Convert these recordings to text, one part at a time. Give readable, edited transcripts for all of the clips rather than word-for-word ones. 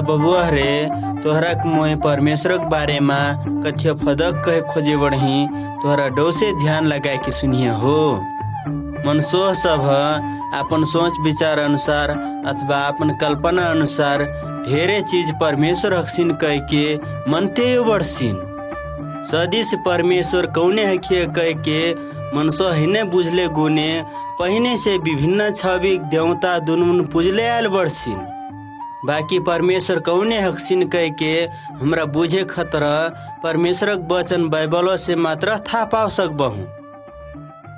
बबुआ रे तोहरा के मोए परमेश्वर के बारे में कथिया फदक कहे खोजे बढ़ही तोहरा डोसे ध्यान लगाए के सुनिए हो। मनसोह सब अपन सोच विचार अनुसार अथवा अपन कल्पना अनुसार ढेरे चीज परमेश्वर हकसिन कह के मनते बढ़सिन। सदी से परमेश्वर कौने हखिए कह के मनसो हिने बुझले गुने पहिने से विभिन्न छवि देवता दुनुन पूजले आयल बढ़सिन। बाकी परमेश्वर कौने हकसिन कह के हमरा बुझे खतरा परमेश्वरक वचन बाइबलों से मात्र था पाव सकबहु।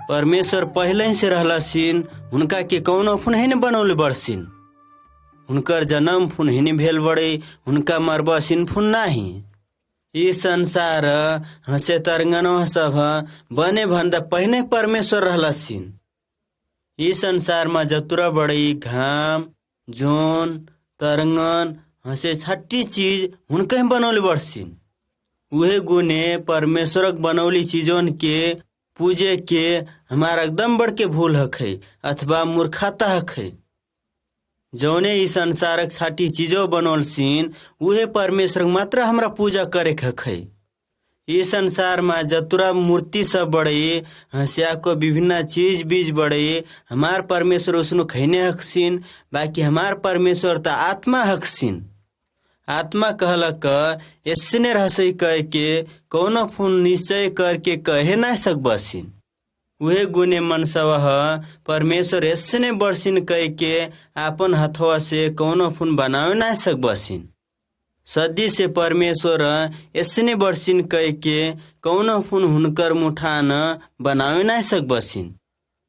परमेश्वर पहले ही से रहलसिन, उनका के कौनो फुनहिन बनौले बड़सिन। उनकर जन्म फुनहिन भेल बड़े, उनका मरबसिन फुन नाही। ई संसार हसे तरंगनो सब बने भन्दा पहिने परमेश्वर रहलसिन। ई संसार में जतुरा बड़ी घाम जोन तरंगन हसे छट्टी चीज उनके बनौले बड़सिन। उहे गुने परमेश्वरक बनौली चीजों के पूजे के हमारा एकदम बड़ के भूल हखे अथवा मूर्खता हखे। जौने ई संसारक छाटी चीजों बनौलसिन उहे परमेश्वर मात्र हमरा पूजा करे हखे। ई संसार में जतुरा मूर्ति सब बड़े हंसिया को विभिन्न चीज बीज बड़े हमार परमेश्वर उसनु खैने हकसिन। बाकी हमार परमेश्वर त आत्मा हकसिन। आत्मा कहलक ऐसने रहसई कह के कौनो फून निश्चय करके कहे ना सकबसिन। उहे गुने मनसवह परमेश्वर ऐसने बड़सिन कह के आपन हथवा से कौनो फून बनावे ना सकबसिन। सदी से परमेश्वर ऐसने बड़सिन कह के कौनो फून हुनकर मुठान बनावे ना सकबसिन।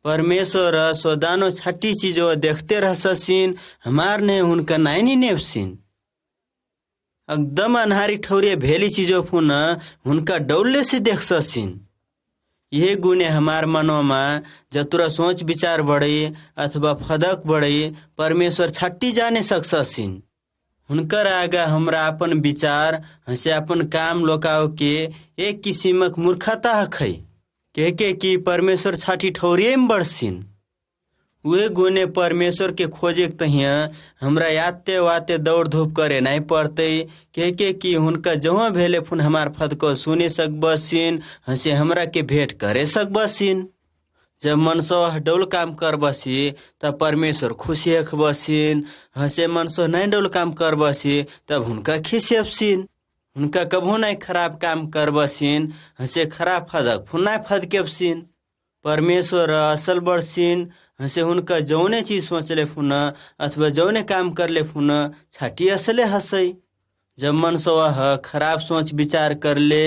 परमेश्वर सोदानो छठी चीजों देखते रहससिन, हमार ने हुनका नाइनी नेपसिन। एकदम अनहारी ठौरिया भेली चीजों फुन हुनका डौले से देख ससिन। यह गुने हमार मनों में जतुरा सोच विचार बढ़े अथवा फदक बढ़े परमेश्वर छट्टी जाने सकसिन। हुनकर आगा हमरा अपन विचार हसे अपन काम लोकाओ के एक किसिमक मूर्खता हखै के कि परमेश्वर छाटी ठौरिये में बढ़सिन। उहे गुने परमेश्वर के खोजे तहिया हमरा याते वाते दौड़ धूप करे नहीं पड़ते के कि हुनका जहाँ भेले फुन हमार फद को सुने सकबसिन हसे हमरा के भेंट करे सकबसिन। जब मनसो डौल काम कर बसी तब परमेश्वर खुशी हकबसिन, हसे मनसो नहीं डौल काम कर बसी तब हुनका खिसियपसिन। हुनका कभू नहीं खराब काम कर बसिन हसे खराब फदक फुन नहीं फदकेपसिन। परमेश्वर असल बड़सिन हसे हुनका जौने चीज सोचले फुन अथवा जौने काम करले फुन छाटी असले हसई। जब मनसोह खराब सोच विचार करले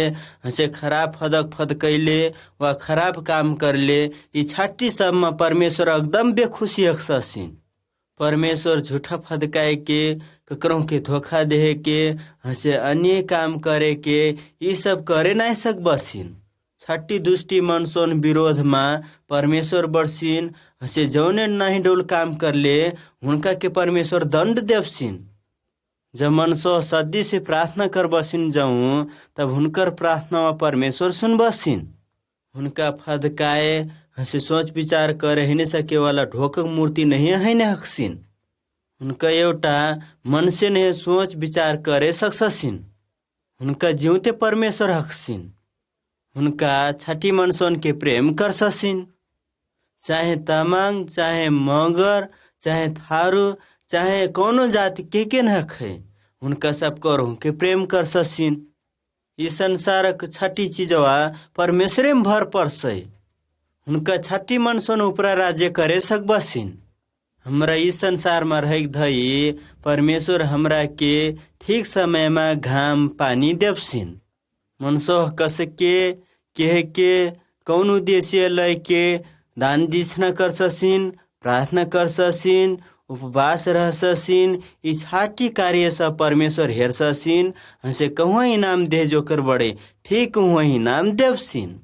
हसे खराब फदक फदकैले व खराब काम करले ई छाटी सब में परमेश्वर एकदम बेखुशी हकसिन। परमेश्वर झूठा फदकाए के ककरों के धोखा दे के हसे अन्य काम करे के ई सब करे नहीं सकबसिन। छठी दुष्टि मनसोन विरोध में परमेश्वर बड़सिन हसे जौने नहीं डोल काम करले हुनका के परमेश्वर दंड देवसिन। जब मनसो सदी से प्रार्थना कर बसिन जाऊं तब हुनकर प्रार्थना में परमेश्वर सुन बसिन। हुनका फदकाए हसे सोच विचार करे ही नहीं सके वाला ढोकक मूर्ति नहीं है न हकसिन। हुनका एउटा मन से नहीं सोच विचार करे सकसिन। हुनका जीवते परमेश्वर हकसिन। हुनका छठी मनसोन के प्रेम कर ससिन। चाहे तमांग चाहे मगर चाहे थारू चाहे कौनो जाति के न हखे उनका सब करो के प्रेम कर ससिन। इस संसारक छठी चीजवा परमेश्वरे में भर परसै। उनका छठी मनसोन ऊपरा राज्य करे सकबसिन। हमरा इस संसार में रह धई परमेश्वर हमरा के ठीक समय में घाम पानी देवसिन। मनसोह कस के कह के कौन उद्देश्य लय के दान दीक्षिणा कर ससिन, प्रार्थना कर ससिन, उपवास रह ससिन। ई छाटी कार्य सब परमेश्वर हेर ससिन हसे कहूँ इनाम दे जोकर बड़े ठीक हुआ इनाम देवसिन।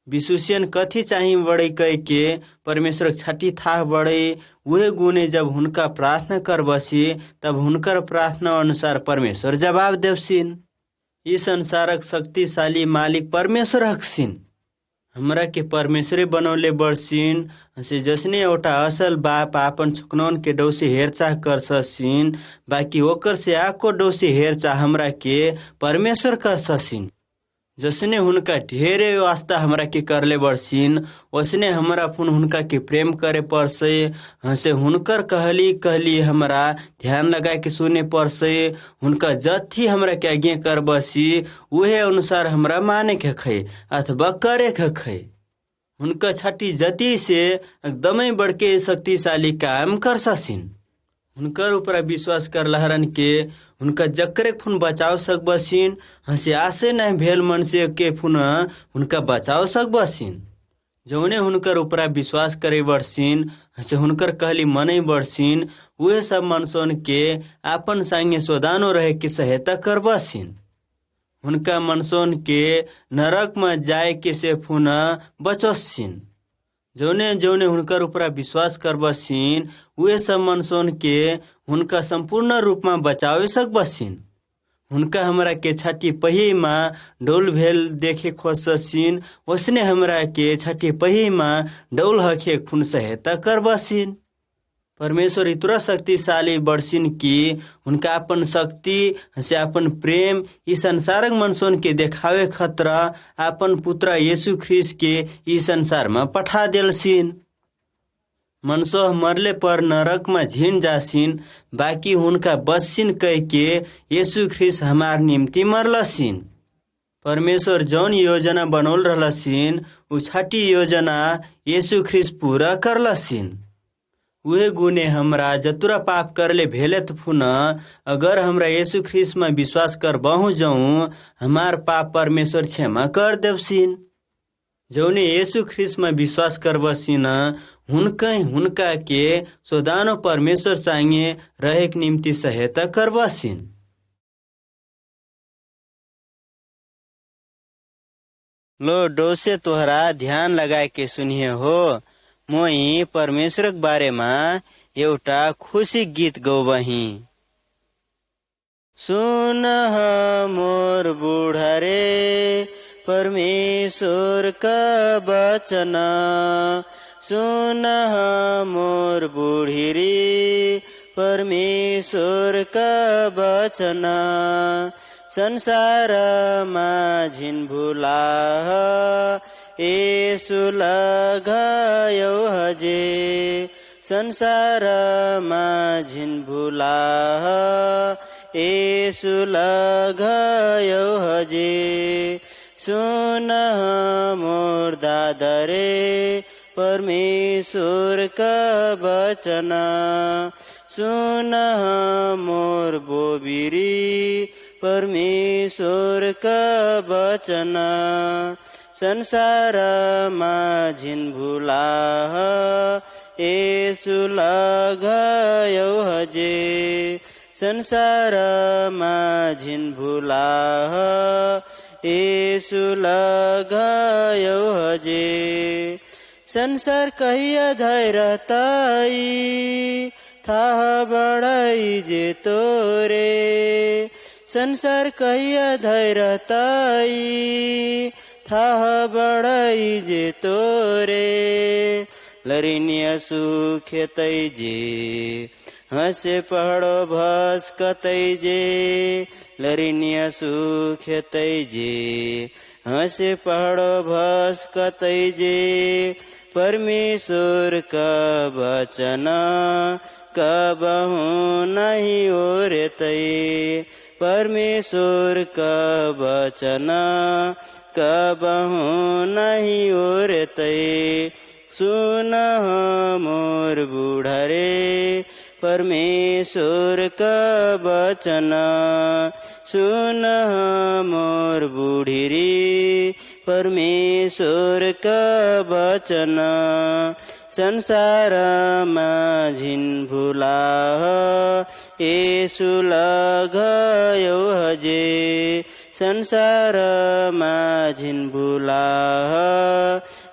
विशुषियन कथी चाहिए बड़े कह के परमेश्वर छाटी था बड़े वह गुने जब हुनका प्रार्थना कर बसी तब हुनकर प्रार्थना अनुसार परमेश्वर जवाब देवसिन। इस संसारक शक्तिशाली मालिक परमेश्वर हकसिन। हमरा के परमेश्वरे बनौले बड़सिन से जसने एउटा असल बाप आपन छोकनौन के डौसे हेरचाह कर ससिन, बाकी ओकर से आको डौसे हेरचाह हमरा के परमेश्वर कर ससिन। जसने हुनका ढेरे वास्ता हमरा के करले बड़सिन, वसने हमरा पुन हुनका के प्रेम करे पड़से। हसे हुनकर कहली कहली हमरा ध्यान लगा के सुने पड़से। हुनका जथी हमरा के आज्ञा कर बसी उहे अनुसार हमरा माने के खै अथवा करे के खै। हुनका छाटी जति से एकदमै बड़के शक्तिशाली काम कर ससिन। हुनकर ऊपर विश्वास कर लहरन के हुनका जकरे फुन बचाव सक बसिन। हंसे आसे नहीं भेल मन से के फुन हुनका बचाव सक बसिन। जौने हुनकर ऊपर विश्वास करे बड़सिन, हंसे हुनकर कहली मनै बड़सिन, उहे सब मनसोन के आपन संगे सोदानो रहे के सहायता कर बसिन। हुनका मनसोन के नरक में जाए के से फुन बचोसिन। जौने जौने हुनकर ऊपर विश्वास कर बसिन उहे सब मनसोन के हुनका संपूर्ण रूप में बचावे सक बसिन। हुनका हमरा के छाटी पहिए में डौल भेल देखे खोजसिन, उसने हमरा के छाटी पहिए में डौल हखे खुन सहायता कर बसिन। परमेश्वर इतना शक्तिशाली बड़सिन कि उनका अपन शक्ति से अपन प्रेम इस संसारक मनसोन के देखावे खतरा अपन पुत्र यीशु ख्रिस्ट के इस संसार में पठा देलसिन। मनसोह मरले पर नरक में झिन जासिन, बाकी उनका बसिन कह के यीशु ख्रिस्ट हमार निम्ति मरलसिन। परमेश्वर जौन योजना बनौल रहलसिन उ छठी योजना यीशु ख्रिस्ट पूरा करलसिन। उहे गुने हमरा जतुरा पाप करले भेले त फुन अगर हमरा यीशु ख्रिस्ट में विश्वास कर बहु जाऊं हमार पाप परमेश्वर क्षमा कर देवसिन। जौने यीशु ख्रिस्ट में विश्वास कर बसिन हुनका के सोदानो परमेश्वर संगे रहे के निम्ति सहायता कर बसिन। लो डोसे तोहरा ध्यान लगाए के सुनिए हो। मोई परमेश्वर के बारे में एउटा खुशी गीत गौबही। सुन मोर बूढ़ा रे परमेश्वर का वचन, सुन मोर बूढ़ी रे परमेश्वर का वचन। संसार माझिन भुला येशु लगायो हजे, संसार माझिन भुला येशु लगायो हजे। सुन मोर दादा रे परमेश्वर का वचन, सुन मोर बोबिरी परमेश्वर का वचन। संसार माझिन भुला येशु लगायो हजे, संसार माझिन भुला येशु लगायो हजे। संसार कहिया धैर्यताई थाह बड़ाई जे तोरे, संसार कहिया धैर्यताई थाह बड़ाई जे तोरे। लरिनिया सुखेतै जे हंसे पहाड़ो भस्कतै जे, लरिनिया सुखेतै जे हंसे पहाड़ो भस्कतै जे। परमेश्वर का वचन कबहु नहीं ओरतै, परमेश्वर का वचन कबहु नहीं ओरतै। सुन मोर बूढ़ा रे परमेश्वर का वचन, सुन मोर बूढ़ी रे परमेश्वर का वचन। संसार माझिन भुला येशु लगायो हजे, संसार माझिन भुला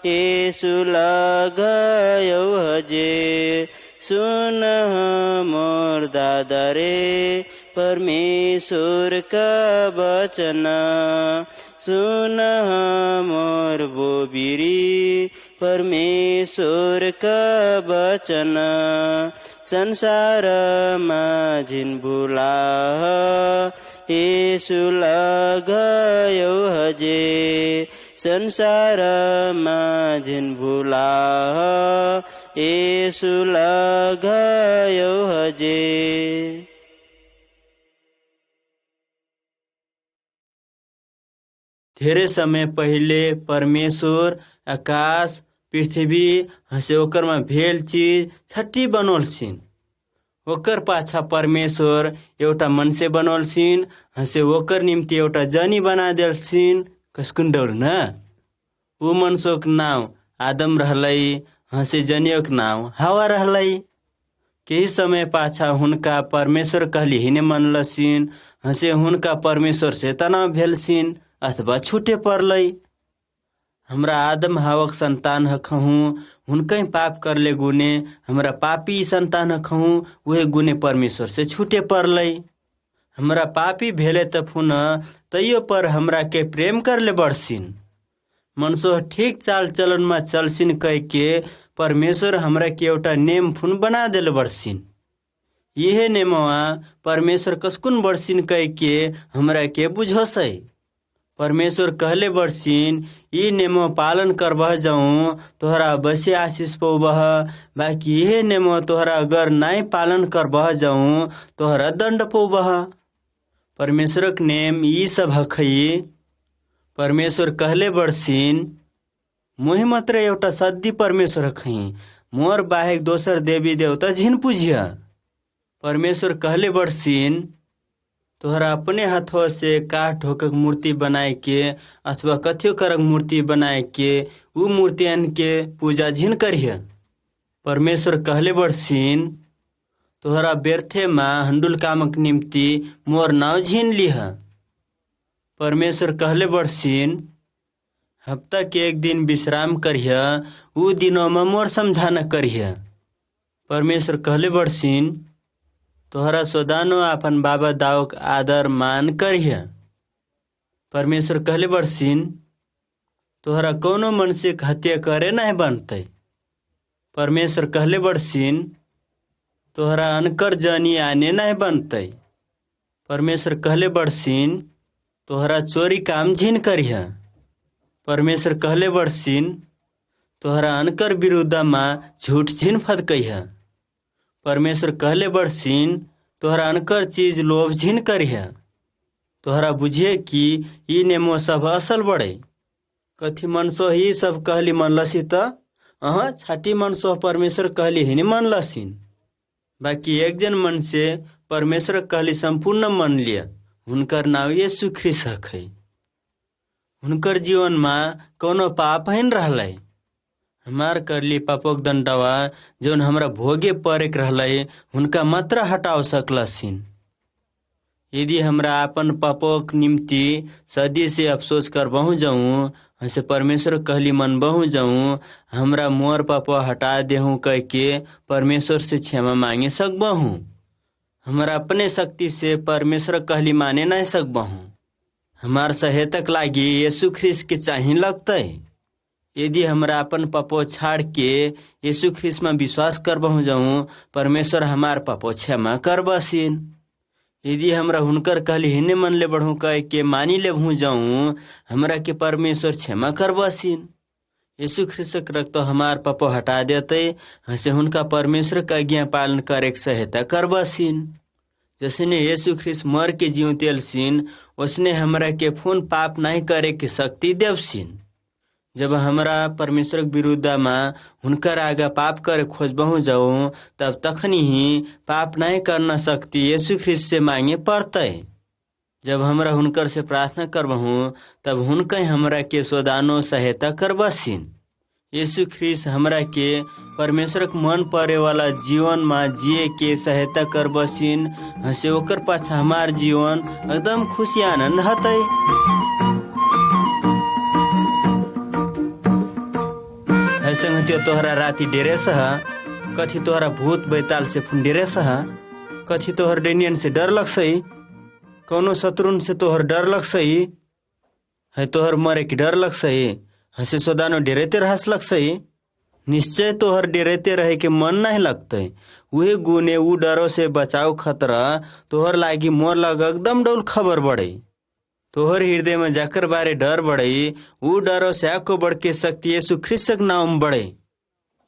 येशु लगायो हजे। सुन मोर दादा रे परमेश्वर का वचन सुन मोर बोबिरी परमेश्वर का वचन संसारमा झिन भुला येशु लगायो हजे संसारमा झिन भुला येशु लगायो हजे। धेरै समय पहिले परमेश्वर आकाश पृथ्वी हसे ओकरमा भेल चीज छट्टी बनोल्सिन। ओकर पाछा परमेश्वर एउटा मनुष्य बनोल्सिन हसे ओकर निम्ति एउटा जनी बना देल्सिन। कसकुन डौल न ऊ मनुष्यक नाम आदम रहलै हसे जनियोक नाम हावा रहलै। केही समय पाछा हुनका परमेश्वर कहली हिने मनलसिन हसे हुनका परमेश्वर से तनाव भेलसिन अथवा छुटे परलै। हमरा आदम हावक संतान हखहूँ हुनकै पाप करले गुने हमरा पापी संतान हखहूँ उहे गुने परमेश्वर से छुटे परलै। हमरा पापी भेले त पुन तैयो पर हमरा के प्रेम करले बढसिन। मनुष्य ठीक चाल चलनमा चलसिन कह के परमेश्वर हमरा के एउटा नेम फुन बना देले बढसिन। यहे नेमवा परमेश्वर कसकुन बढसिन कह के हमरा के बुझोसै। परमेश्वर कहले बढसिन यी नेमो पालन करबह जाऊँ तोहरा बसे आशीष पौबह, बाकी यहे नेमो तोहरा अगर नाई पालन करबह जाऊँ तोहरा दण्ड पौबह। परमेश्वरक नेम यी सब हखई। परमेश्वर कहले बढसिन मोहि मात्र एउटा सद्दी परमेश्वर हखई, मोर बाहेक दोसर देवी देवता झिन पूजिया। परमेश्वर कहले बढसिन तोहरा अपने हाथों से काठ ढोकक मूर्ति बनाए के अथवा कथियो करक मूर्ति बनाए के ऊ मूर्तियन के पूजा झिन करिह। परमेश्वर कहले बढसिन तोहरा व्यर्थे मा हंडुल कामक निम्ति मोर नाव झिन लिह। परमेश्वर कहले बढसिन हप्ता के एक दिन विश्राम करिह, ऊ दिनों में मोर समझाना करिह। परमेश्वर कहले बढसिन तोहरा सोदानो आपन बाबा दाऊक आदर मान करिह। परमेश्वर कहले बढसिन तोहरा कोनो मनुष्य हत्या करे नहीं बनतै। परमेश्वर कहले बढसिन तोहरा अनकर जनी आने नहीं बनतै। परमेश्वर कहले बढसिन तोहरा चोरी काम झिन करिह। परमेश्वर कहले बढसिन तोहरा अनकर विरुद्धमा झूठ झिन फदकइह। परमेश्वर कहले बढसिन तोहरा अनकर चीज लोभ झिन करिह। तोहरा बुझिए कि यी नेमो सब असल बड़े। कथी मनसो ही सब कहली मनलसी त छाटी मनसो परमेश्वर कहली हिने मनलसिन। बाकी एक जन मन से परमेश्वर कहली संपूर्ण मन लिया, हुनकर नाम यीशु ख्रिस्ट हखै। हुनकर जीवन में कोनो पाप हिन रहलै। हमार करली पापोक दंडवा जौन हमरा भोगे परेक रहलै हुनका मात्र हटाव सकलसिन। यदि हमरा अपन पापोक निम्ति सदी से अफसोस करबहु जाऊँ हसे परमेश्वर कहली मन बहु जाऊँ हमरा मोर पापो हटा देहूँ कह के परमेश्वर से क्षमा मांगे सकबहूँ। हमरा अपने शक्ति से परमेश्वर कहली माने नहीं सकबहूँ। हमार सहायतक लागी यीशु ख्रिस्ट के चाहिँ लगतै। यदि हमरा अपन पापो छाड़ के यीशु ख्रिस्ट में विश्वास करबहु जाऊँ परमेश्वर हमार पापो क्षमा करबसिन। यदि हमरा हुनकर कहली हिने मन ले बढ़ू कह के मानी लेबहु जाऊँ हमरा के परमेश्वर क्षमा करबसिन। यीशु ख्रिस्ट रक्त हमार पापो हटा देते हसे हुनका परमेश्वर का आज्ञा पालन करे के सहायता करबसिन। जसने यीशु ख्रिस्ट मर के जीव तेलसिन उसने हमरा के फोन पाप नहीं करे के शक्ति देवसिन। जब हमरा परमेश्वर के विरुद्ध में हुनकर आगा पाप करे खोजबहु जाऊँ तब तखनी ही पाप नहीं करना शक्ति यीशु ख्रिस्ट से मांगे पड़तै। जब हमरा हुनकर से प्रार्थना करबहु तब हुनका हमरा के सोदानो सहायता करबसिन। यीशु ख्रिस्ट हमरा के परमेश्वर के मन परे वाला जीवन में जिए के सहायता करबसिन हसे ओकर पाछा हमार जीवन एकदम खुशी आनंद हतै। संगतियो तोहरा राति डेरे सह कथी तोहरा भूत बैताल से फुन डेरे सह कथी तोहर डेनियन से डर लगसई, कौनो शत्रुन से तोहर डर लगसई है, तोहर मरे की डर लगसई, हंसे सोदानो डेरेते रहस लगसई। निश्चय तोहर डेरेते रहे के मन नहीं लगते। वही गुने उ डरों से बचाव खतरा तोहर लागी मोर लग एकदम डौल खबर बढ़े। तोहर हृदय में जाकर बारे डर बढ़े, उ डरों से आको बढ़ के शक्ति यीशु ख्रिस्ट नाम बढ़े।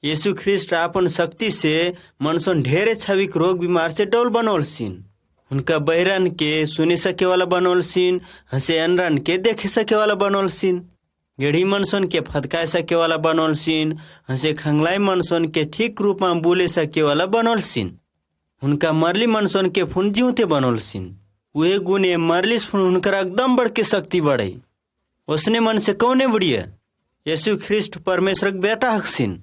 यीशु ख्रिस्ट अपन शक्ति से मनसन ढेरे छविक रोग बीमार से डौल बनोलसिन। उनका बहरन के सुने सके वाला बनोलसिन, हंसे अनरन के देखे सके वाला बनोलसिन, गेढ़ी मनसन के फदकाए सके वाला बनोलसिन, हंसे खंगलाई मनसन के ठीक रूप में बोले सके वाला बनोलसिन। उनका मरली मनसन के फुन जीवते बनोलसिन। वही गुने मरलिस फुन उनकर एकदम बढ़ के शक्ति बढ़े। उसने मन से कौने बुढ़िया यीशु ख्रिस्ट परमेश्वर के बेटा हकसिन।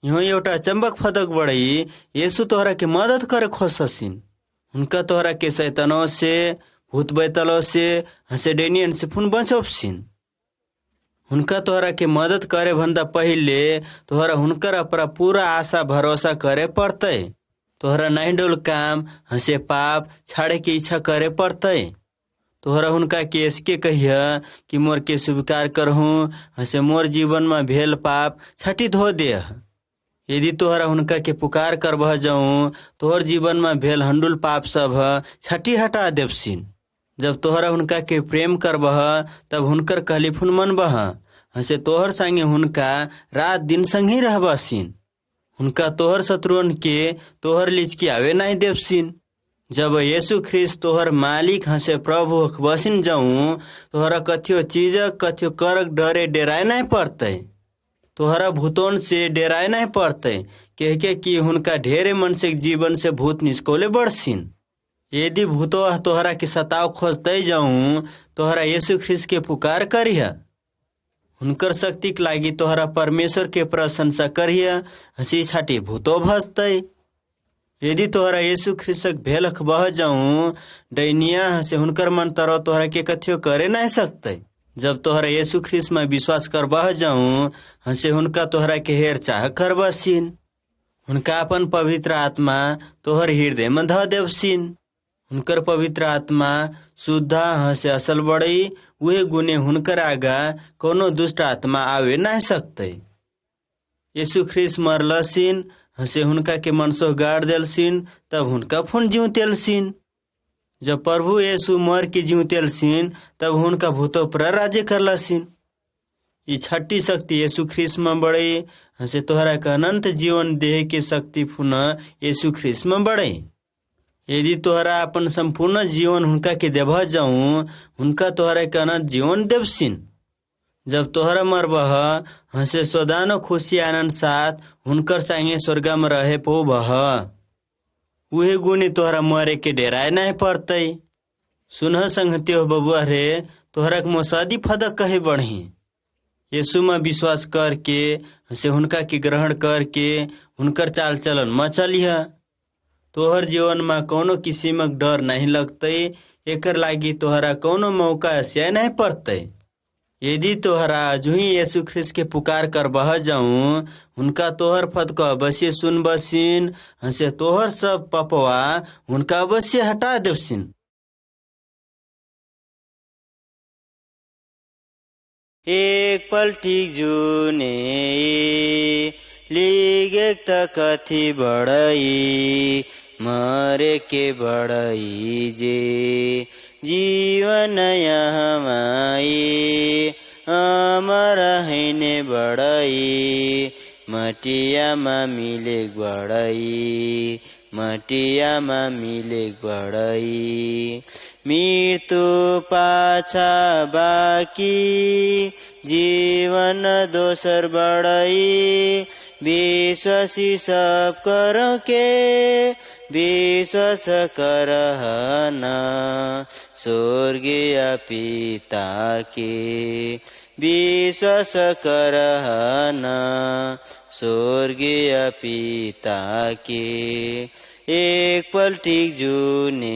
यो एउटा चंबक फदक बढ़ई, यीशु तोहरा के मदद करे खोससिन। उनका तोहरा के शैतानों से, भूत बैतलों से, हंसे डेनियन से फुन बचोपसिन। उनका तोहरा के मदद करे भन्दा पहिले तोहरा हुनकर अपरा पूरा आशा भरोसा करे पड़ते। तोहरा नहीं डोल काम हंसे पाप छाड़े के इच्छा करे पड़ते। तोहरा उनका के इसके कहिया कि मोर के स्वीकार करहूँ, हंसे मोर जीवन में भेल पाप छठी धो दे। यदि तोहरा उनका के पुकार कर बह जाऊँ, तोहर जीवन में भेल हंडुल पाप सब छठी हटा देवसिन। जब तोहरा उनका के प्रेम कर बह, तब हुनकर कहलिफुन मन बह, हंसे तोहर संगे हुनका रात दिन संगे रहबसिन। उनका तोहर शत्रुअन के तोहर लिचकी आवे नहीं देवसिन। जब यीशु ख्रिस्ट तोहर मालिक हंसे प्रभु बसिन जाऊँ, तोहरा कथियो चीज कथियो करक डरे डेराए नहीं पड़ते। तोहरा भूतों से डेराए नहीं पड़ते, कह के कि हुनका ढेरे मनसिक जीवन से भूत निष्कोले बढ़सिन। यदि भूतो तोहरा के सताव खोजते जाऊँ, तोहरा यीशु ख्रिस्ट के पुकार करिया। हुनकर शक्ति के लागी तोहरा परमेश्वर के प्रशंसा करिया, हंसी छाटी भूतो भजते। यदि तोहरा यीशु ख्रिस्त भेलख बह जाऊँ, डैनिया हंसे हुनकर मन तरह तोहरा के कथियो करे नहीं सकते। जब तोहरा यीशु ख्रिस्त में विश्वास कर बह जाऊँ, हंसे हुनका तोहरा के हेर चाह कर बसिन। हुनका अपन पवित्र आत्मा तोहर हृदय में ध देवसिन। हुनकर पवित्र आत्मा शुद्ध हंसे असल बढ़ई, वही गुने हुनकर आगा कोनो दुष्ट आत्मा आवे नहीं सकते। यीशु ख्रिस्त मरलसिन, हंसे हुनका के मनसो गाड़ देलसिन, तब हुनका फुन जीव तेलसिन। जब प्रभु यीशु मर के जीव तेलसिन, तब हुनका भूतो पर राज्य करलसिन। ये छठी शक्ति यीशु ख्रिस्त में बढ़े, हंसे तोहरा का अनंत जीवन देह के शक्ति फुन यीशु ख्रिस्त में बढ़े। यदि तोहरा अपन संपूर्ण जीवन हुनका के देबह जाऊँ, हुनका तोहरा के अनंत जीवन देवसिन। जब तोहरा मरबह, हंसे सोदानो खुशी आनंद साथ हुनकर संगे स्वर्ग में रहे पोबह। उहे गुने तोहरा मरे के डेराए नहीं पड़ते। सुनह संगतियो बबुआ रे, तोहरा के मोसादी फदक कहे बढ़ी। यीशु में विश्वास करके हंसे हुनका के ग्रहण करके हुनकर चाल चलन में चलिह। तोहर जीवन में कोनो किसिमक डर नहीं लगते, एकर लागी तोहरा कोनो मौका से नहीं पड़ते। यदि तोहरा जुही यीशु ख्रिस्त के पुकार कर बह जाऊँ, उनका तोहर फदक अवश्य सुन बसिन, हंसे तोहर सब पपवा उनका अवश्य हटा देवसिन। एक पल्टी जुने लिगे त कथी बड़ई, मरे के बड़ई जे जीवन यहाँ माई, अमर हैने बड़ई, मटिया मा मिले बड़ई, मटिया मा मिले बड़ई। मृत्यु पाछा बाकी जीवन दोसर बड़ई, विश्वासी सब करो के विश्वास करहन स्वर्गीय पिता के, विश्वास करहन स्वर्गीय पिता के। एक पल्टी जुने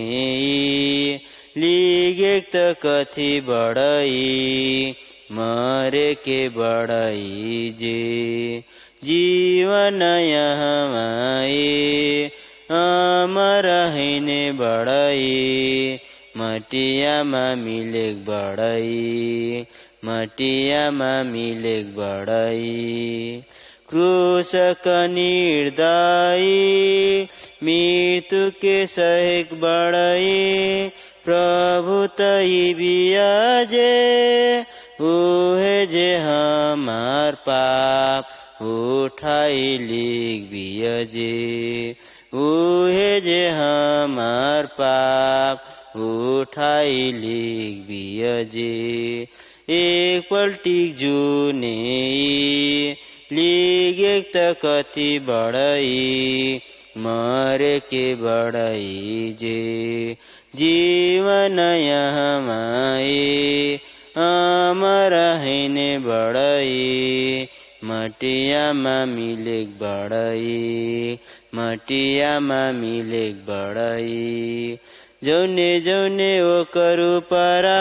लिगे त कथी बड़ई, मरे के बड़ई जे जीवन यहाँ माए, अमर हैने बढई मटियामा मिलेक बढई मटियामा मिलेक बढई क्रूसक निर्दयी मृत्यु के सहेक बढई प्रभु तई बियाजे उहे जे हमार पाप उठाई लिख बियाजे उहे जे हमार पाप उठाई लिख बियाजे एक पल्टिक जुने लिगेक त कति बढई मरे के बढई जे जीवन यहाँमाए अमर हैने बढई मटियामा मिलेक बढई मटियामा मिलेक बढई जौने जौने ओकरु परा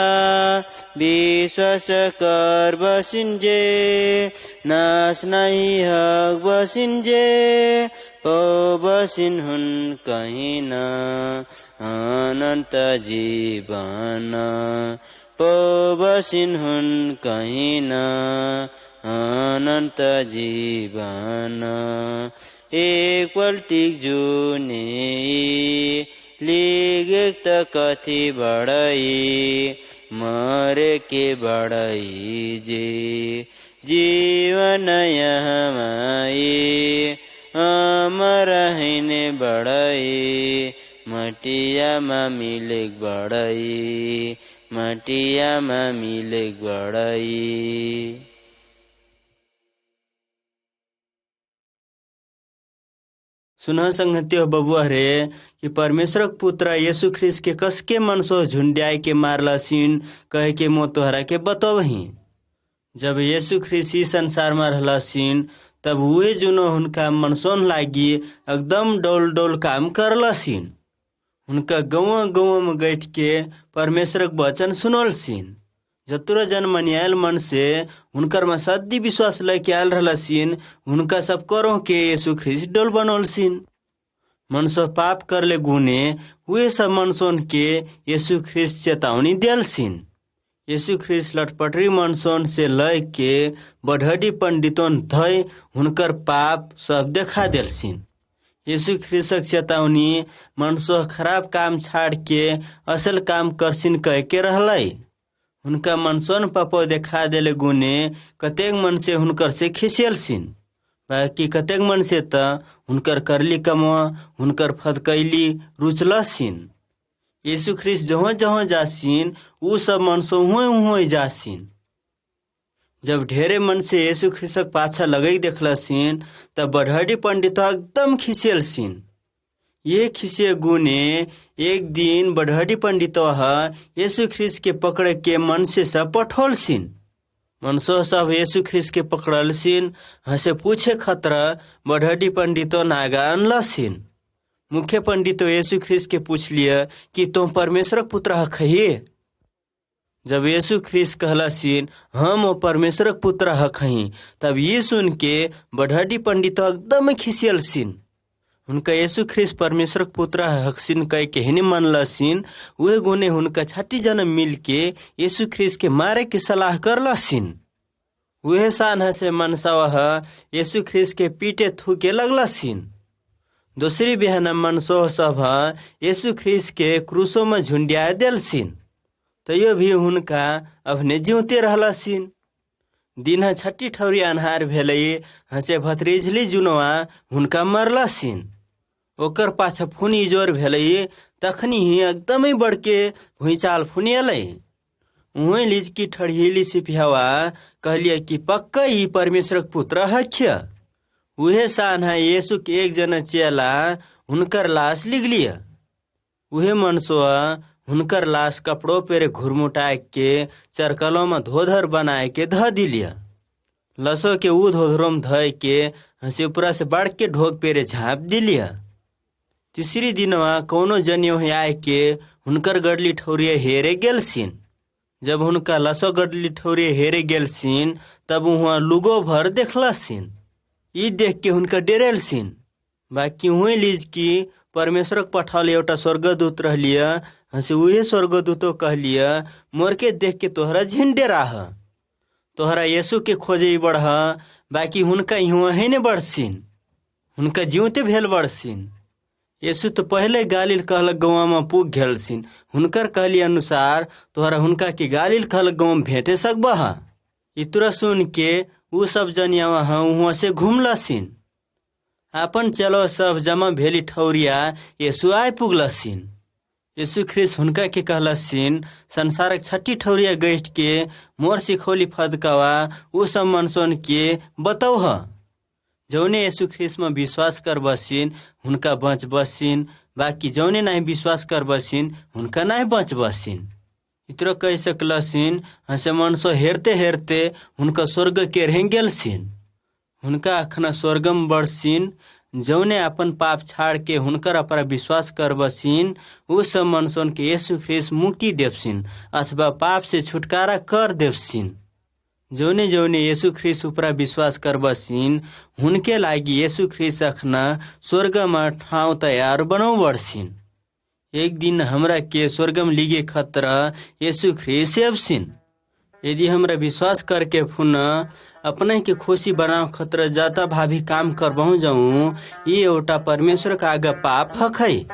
विश्वास कर बसिन्जे नाश नहीं हक बसिन्जे पौ बसिन हुन् कहीं न अनन्त जीवन पौ बसिन हुन् कहीं न अनन्त जीवन एक पल्टिक जुने लिगेक त कति बढई मरे के बढई जे जीवन यहाँमाए अमर हैने बढई मटियामा मिलेक बढई मटियामा मिलेक बढई। सुन संगतियो बबुआ रे कि परमेश्वरक पुत्र यीशु ख्रिस्ट के कसके मनसो झुंड्याई के मारला सीन कहे के मो तोहरा के बतवही। जब यीशु ख्रिस्ट ई संसार में रहला सीन तब हुए जुनो हुनका मनसोन लागी एकदम डोल डोल काम करला सीन। हुनका गाँव गाँव में बैठ के परमेश्वरक वचन सुनल सीन। जतुरा जन मनियाल मन से हुनकर में सद्दी विश्वास लेके आयल रहला सीन हुनका सब करो के यीशु ख्रिस्ट डोल बनोल सीन। मनसो पाप करले गुने हुए सब मनसोन के यीशु ख्रिस्ट चेतावनी दियल सीन। यीशु ख्रिस्ट लटपटरी मनसोन से लय के बढ़डी पंडितों धय हुनकर पाप सब देखा दियल सीन। यीशु ख्रिस्तक चेतावनी मनसो खराब काम छाड़ के असल काम करसिन कह के रहलाई। हुनका मनसोन पापो देखा देले गुने कतेक मन से हुनकर से खिसियल सीन। बाकी कतेक मन से त हुनकर करली कमवा हुनकर फदकैली रुचला सीन। यीशु ख्रिस्ट जहाँ जहाँ जासीन उ सब मनसो हुए जासीन। जब ढेरे मन से यीशु ख्रिस्तक पाछा लगई देखला सीन तब बढ़डी पंडित एकदम खिसियल सीन। ये खिसे गुने एक दिन बढ़डी पंडित यीशु ख्रिस्त के पकड़ के मन से सब पठोल सीन। मनसो सब यीशु ख्रिस्त के पकड़ल सीन हसे पूछे खतरा बढ़डी पंडितो नागा अनला सीन। मुख्य पंडितो यीशु ख्रिस्त के पूछ लिया कि तुम परमेश्वर पुत्र हखही। जब यीशु ख्रिस्त कहला सीन हम परमेश्वर पुत्र हखही तब ये सुन के बढ़डी पंडितो एकदम खिसियल सीन। उनका यीशु ख्रिस्त परमेश्वर पुत्र हकसिन कह के हिने मनला सीन। वे गुने हुनका छठी जन मिल के यीशु ख्रिस्त के मारे के सलाह करला सीन। वह सान हसे मनसावह यीशु ख्रिस्त के पीटे थूके लगला सीन। दूसरी बिहान मनसोह सब यीशु ख्रिस्त के क्रूसों में झुंडिया दिल सीन। तो यो भी हुनका अपने जीवते रहला सीन। दिन छठी ठौरी अन्हार भेलै हसे भतरीझली जुनवा हुनका मरला सीन। ओकर पाछा फुनी जोर भेलै तखनी ही एकदमै बड़के भुइचाल फुनियलै। उहें लिजकी ठड़ियली सिपिहवा कहलिए कि पक्का ही परमेश्वर पुत्र हख्य। उहे सान है यीशु के एक जना चेला हुनकर लाश लिख लिया। उहे मनसोआ हुनकर लाश कपड़ों पेरे घुरमुटाए के चरकलों में धोधर बनाए के ध दिलिया। लसो के ऊ धोधरों धय के हंसीपुरा से बाढ़ के ढोक पेरे झाँप दिलिया। तीसरी दिनवा कौनो जनियो आए के हुनकर गडली ठौरिया हेरे गेल सीन। जब हुनका लसो गडली ठौरिया हेरे गेल सीन तब वहाँ लुगो भर देखला सीन। ई देख के हुनका डेरेल सीन। बाकी हुए लीज की परमेश्वरक पठाल एउटा स्वर्गदूत रहलिय। हंसे उहे स्वर्गदूतो कहलिय मोर के देख के तोहरा झिंडे राह, तोहरा यीशु के खोजे बढ़, बाकी हुनका युवा है ने बढ़सिन, हुनका जीवते भेल बढ़सिन। यीशु तो पहले गालिल कहलक गाँव में पुग गेलसिन। हुनकर कहली अनुसार तोहरा हुनका के गालिल कहलक गाँव में भेंटे सकबह। इतरा सुन के उ सब जनिया वहाँ से घूमलसिन। आपन चलो सब जमा भेली ठौरिया यीशु आय पुगलसिन। यीशु ख्रिस्ट हुनका के कहलसिन संसारक छठी ठौरिया गैठ के मोर सिखौली फदकवा उ सब मनसोन के बताऊ। जौने यीशु ख्रिस्ट में विश्वास कर बसिन हुनका बच बसिन, बाकी जौने नहीं विश्वास कर बसिन हुनका नहीं बच बसिन। इतरो कह सकलसिन हंसे मनसो हेरते हेरते हुनका स्वर्ग के रह गेलसिन। हुनका अखना स्वर्ग में बढ़सिन। जौने अपन पाप छाड़ के हुनकर अपरा विश्वास कर बसिन उ सब मनसोन के यीशु ख्रिस्ट मुक्ति देवसिन अथवा पाप से छुटकारा कर देवसिन। जौने जौने यीशु ख्रिस्ट उपरा विश्वास कर बसिन हुनके लागी यीशु ख्रिस्ट अखना स्वर्ग में ठाव तैयार बनाऊ बड़सिन। एक दिन हमरा के स्वर्ग में लिगे खतरा यीशु ख्रिस्ट अबसिन। यदि हमरा विश्वास करके पुनः अपने के खुशी बनाओ खतरा जाता भाभी काम कर बहु जाऊँ, ये एउटा परमेश्वर का आगे पाप हखै।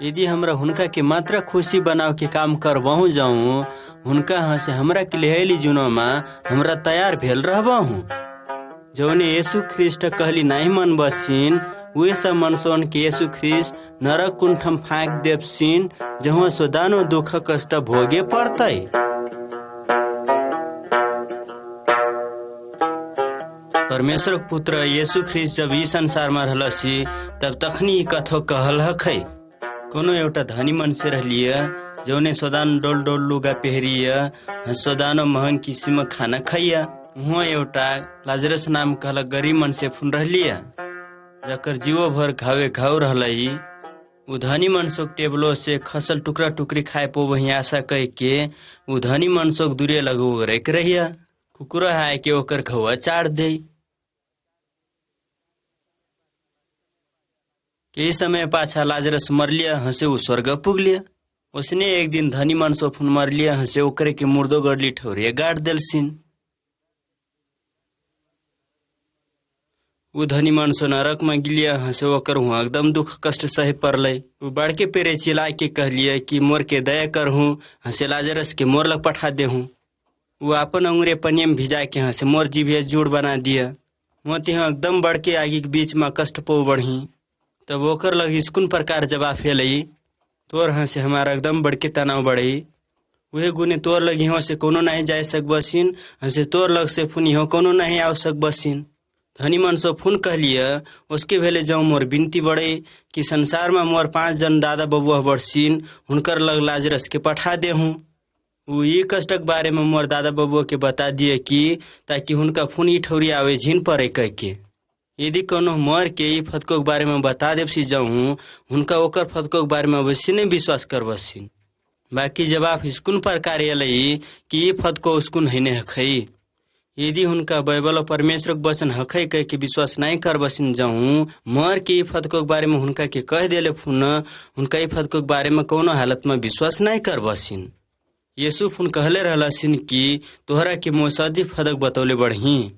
यदि हमरा हुनका के मात्र खुशी बनाओ के काम कर बहु जाऊँ, हुनका हंसे हमरा के लिहली जुनो में हमरा तैयार भेल रहबहूँ। जौने यीशु ख्रिस्ट कहली नहीं मन बसिन वे सब मनसोन के यीशु ख्रिस्ट नरक कुंठम फाँक देवसिन, जहाँ सोदानो दुख कष्ट भोगे पड़तै। परमेश्वर पुत्र यीशु ख्रिस्ट जब ई संसार में रहलसी तब तखनी ई कथो कहल हखै। कोनो एउटा धनी मान्छे रहलिय जौने सोदानो डोल डोल लुगा पहरिय, सोदानो महंग किसिम खाना खैया। वहाँ एउटा लाजरस नाम कहला गरीब मान्छे फुन रहलिय जकर जीवो भर घावे घाव रहलई। उ धनी मनसोक टेबलो से खसल टुकड़ा टुकड़ी खाए पो वही आशा कह के उ धनी मनसोक दूरे लगो रेक रहिया। कुकुर आए के ओकर घौआ चाड़ दे। कई समय पाछा लाजरस मरलिया, हंसे उ स्वर्ग पुगलिया। उसने एक दिन धनी मनसो फुन मरलिया, हंसे ओकरे के मुर्दो गडली ठौरिया गाड़ देलसिन। उ धनी मनसो नरक में गिलिया, हंसे ओकर हुआ एकदम दुख कष्ट सहे परलै। उ बड़के पेरे चिल्ला के कहलिया कि मोर के दया करहूँ, हंसे लाजरस के मोर लग पठा देहूँ। वो अपन अंगुरे पनिया में भिजा के हंसे मोर जीभिया जोड़ बना दिया। मोती हाँ एकदम बड़के आगे के बीच में कष्ट पो बढ़ी। तब ओकर लग स्कुन प्रकार जवाब फेलई, तोर हंसे हमारा एकदम बड़के तनाव बढ़ई। वह गुने तोर लग यहाँ से कोनो नहीं जाए सक बसिन, हंसे तोर लग से फुन यहाँ कोनो नहीं आ सक बसिन। धनी मनसो फुन कहलिया उसके भेले जाऊँ मोर बिनती बढ़े कि संसार में मोर 5 जन दादा बबुआ बढ़सिन, हुनकर लग लाजरस के पठा देहूँ। वो ये कष्टक बारे में मोर दादा बबुआ के बता दिए कि ताकि हुनका फुन ई ठौरी आवे झिन पड़े कह के। यदि कोनो मर के ई फतको के बारे में बता देवसी जाऊँ, हुनका ओकर फतको के बारे में अवश्य नहीं विश्वास कर बसिन। बाकी जवाब स्कुन प्रकार एलई कि ई फतको उसकुन हैने हखै। यदि हुनका बाइबल और परमेश्वर के वचन हखै कह के विश्वास नहीं कर बसिन जाऊँ, मर के ई फतको के बारे में हुनका के कह देले फुन हुनका ई फतको के बारे में कोनो हालत में विश्वास नहीं कर बसिन। यीशु फुन कहले रहलसिन कि तोहरा के मोसदी फदक बतौले बढ़ही।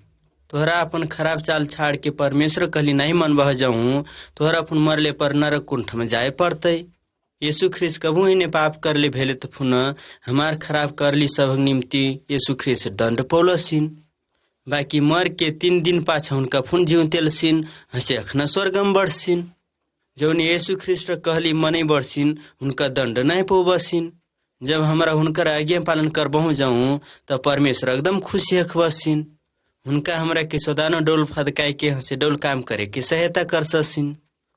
तोहरा अपन खराब चाल छाड़ के परमेश्वर कहली नहीं मन बह जाऊँ, तोहरा फुन मरले पर नरक कुंठ में जाए पड़तै। यीशु ख्रिस्ट कबू ही ने पाप करले भेले तो फुन हमार खराब करली सबक निम्ति यीशु ख्रिस्ट दंड पौलसिन। बाकी मर के 3 दिन पाछा हुनका फुन जीव तेलसिन, हंसे अखना स्वर्ग में बढ़सिन। जौन यीशु ख्रिस्ट कहली मनै बढ़सिन हुनका दंड नहीं पौबसिन। जब हमरा हुनकर आज्ञा पालन कर बहु जाऊँ तब परमेश्वर एकदम खुशी हखबसिन। हुनका हमरा के सोदानो डोल फदकाय के हंसे डोल काम करे के सहायता कर ससिन।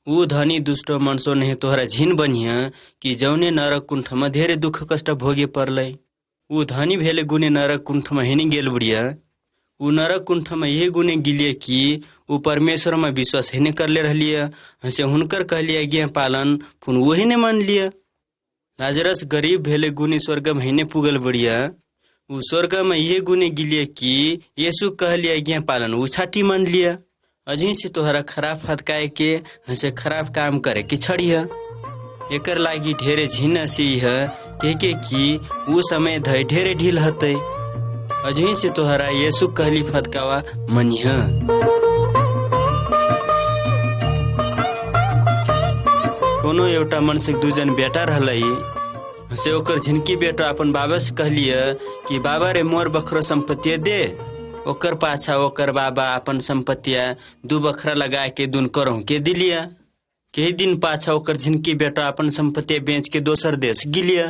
ऊ धनी दुष्टो मनसो नहीं तोहरा झिन बनिया कि जौने नरक कुंठ में धेरे दुख कष्ट भोगे परलै। ऊ धनी भेले गुने नरक कुंठ में हेनी गेल बुढ़िया। ऊ नरक कुंठ में यही गुने गिलिए कि ऊ परमेश्वर में विश्वास हेने करले रहलिया, हंसे हुनकर कहलिया आज्ञा पालन फुन वही ने मान लिया। लाजरस गरीब भेले गुने स्वर्ग में हेने पुगल बुढ़िया। ऊ स्वर्ग में यही गुने गिलिए कि यीशु कहलिया आज्ञा पालन ऊ छाटी मान लिया। अझै से तोहरा खराब फदकाए के हसे खराब काम करे के छड़िया। एकर लागी ढेरे झिन सी है के कि ऊ समय धै ढेरे ढील हतै। अझै से तोहरा यीशु कहली फदकावा मनिह। कोनो एउटा मनुष्य दुजन बेटा रहलै से ओकर झिनकी बेटा अपन बाबा से कहलिए कि बाबा रे मोर बखरो संपत्ति दे। ओकर पाछा ओकर बाबा अपन संपत्तिया 2 बखरा लगा के दुन करहु के दिलिया। कई दिन पाछा ओकर झिनकी बेटा अपन संपत्ति बेच के दोसर देश गिलिया।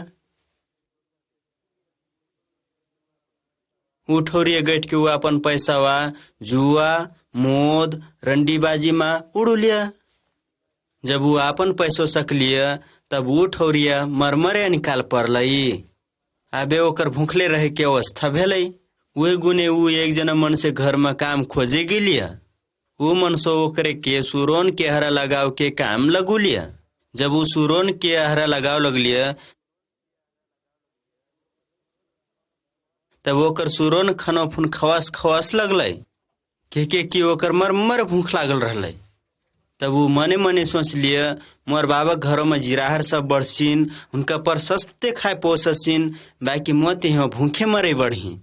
ऊ ठौरिया गैठ के ऊ अपन पैसावा जुआ मोद रंडीबाजी में उड़ू लिया। जब वो अपन पैसो सकलिया तब वो ठौरिया मरमरे निकाल पड़लई। आबे ओकर भूखले रहे के अवस्था भेलै। वही गुने ऊ एक जना मन से घर में काम खोजे गेलिया। वो मनसो ओकरे के सुरोन के हरा लगाव के काम लगू लिया। जब वो सुरोन के हरा लगाव लगलिया तब ओकर सुरोन खानो फुन खवास खवास लगलै कि ओकर मरमर भूख लागल रहलै। तब वो मने मने सोच लिया मोर बाबा घरों में जिराहर सब बढ़सिन उनका पर सस्ते खाए पोससिन बाकी मत यहाँ भूखे मरे बढ़ी।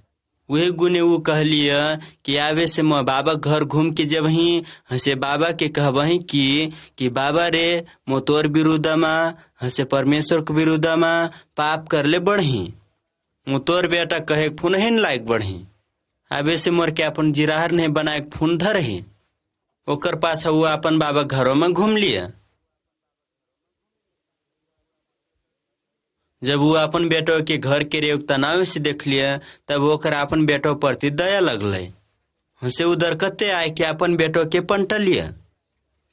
वही गुने वो कहलिया कि आवे से मोर बाबा घर घूम के जबही हसे बाबा के कहबही कि बाबा रे मो तोर विरुद्धमा हसे परमेश्वर के विरुद्धमा पाप करले बढ़ी। मु तोर बेटा कहे फुनहिन लायक बढ़ी। आबे से मोर के अपन जिराहर नहीं बनाए फुन धरही। ओकर पाछा वो अपन बाबा घरों में घूम लिया। जब वो अपन बेटो के घर के रे तनाव से देख लिया तब ओकर अपन बेटो प्रति दया लगलै। हसे उधर कते आए के अपन बेटो के पंट लिया।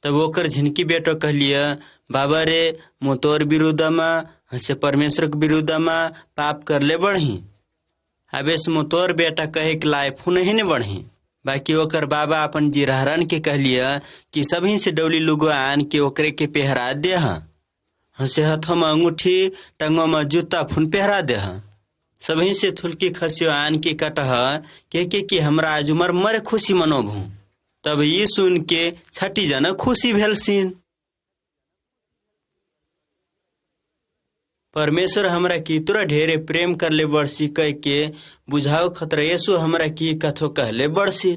तब ओकर झिनकी बेटो कहलिया बाबा रे मो तोर विरुद्धमा हसे परमेश्वर के विरुद्धमा पाप करले बढ़ी। आबे से मो तोर बेटा कहे के लाए फुनही ने बढ़ी। बाकी ओकर बाबा अपन जिराहरन के कहलिया कि सभी से डौली लुगो आन के ओकरे के पहरा दे। हसे हथों में अंगूठी टंगों में जूता फुन पहरा दे। सभी से थुलकी खसियो आन के कटह के हमरा आज उमर मरे खुशी मनोभू। तब ये सुन के छठी जना खुशी भेलसिन। परमेश्वर हमरा की तुरा ढेरे प्रेम करले बड़सी कह के बुझाओ खतरा यीशु हमरा की कथो कहले बड़सी।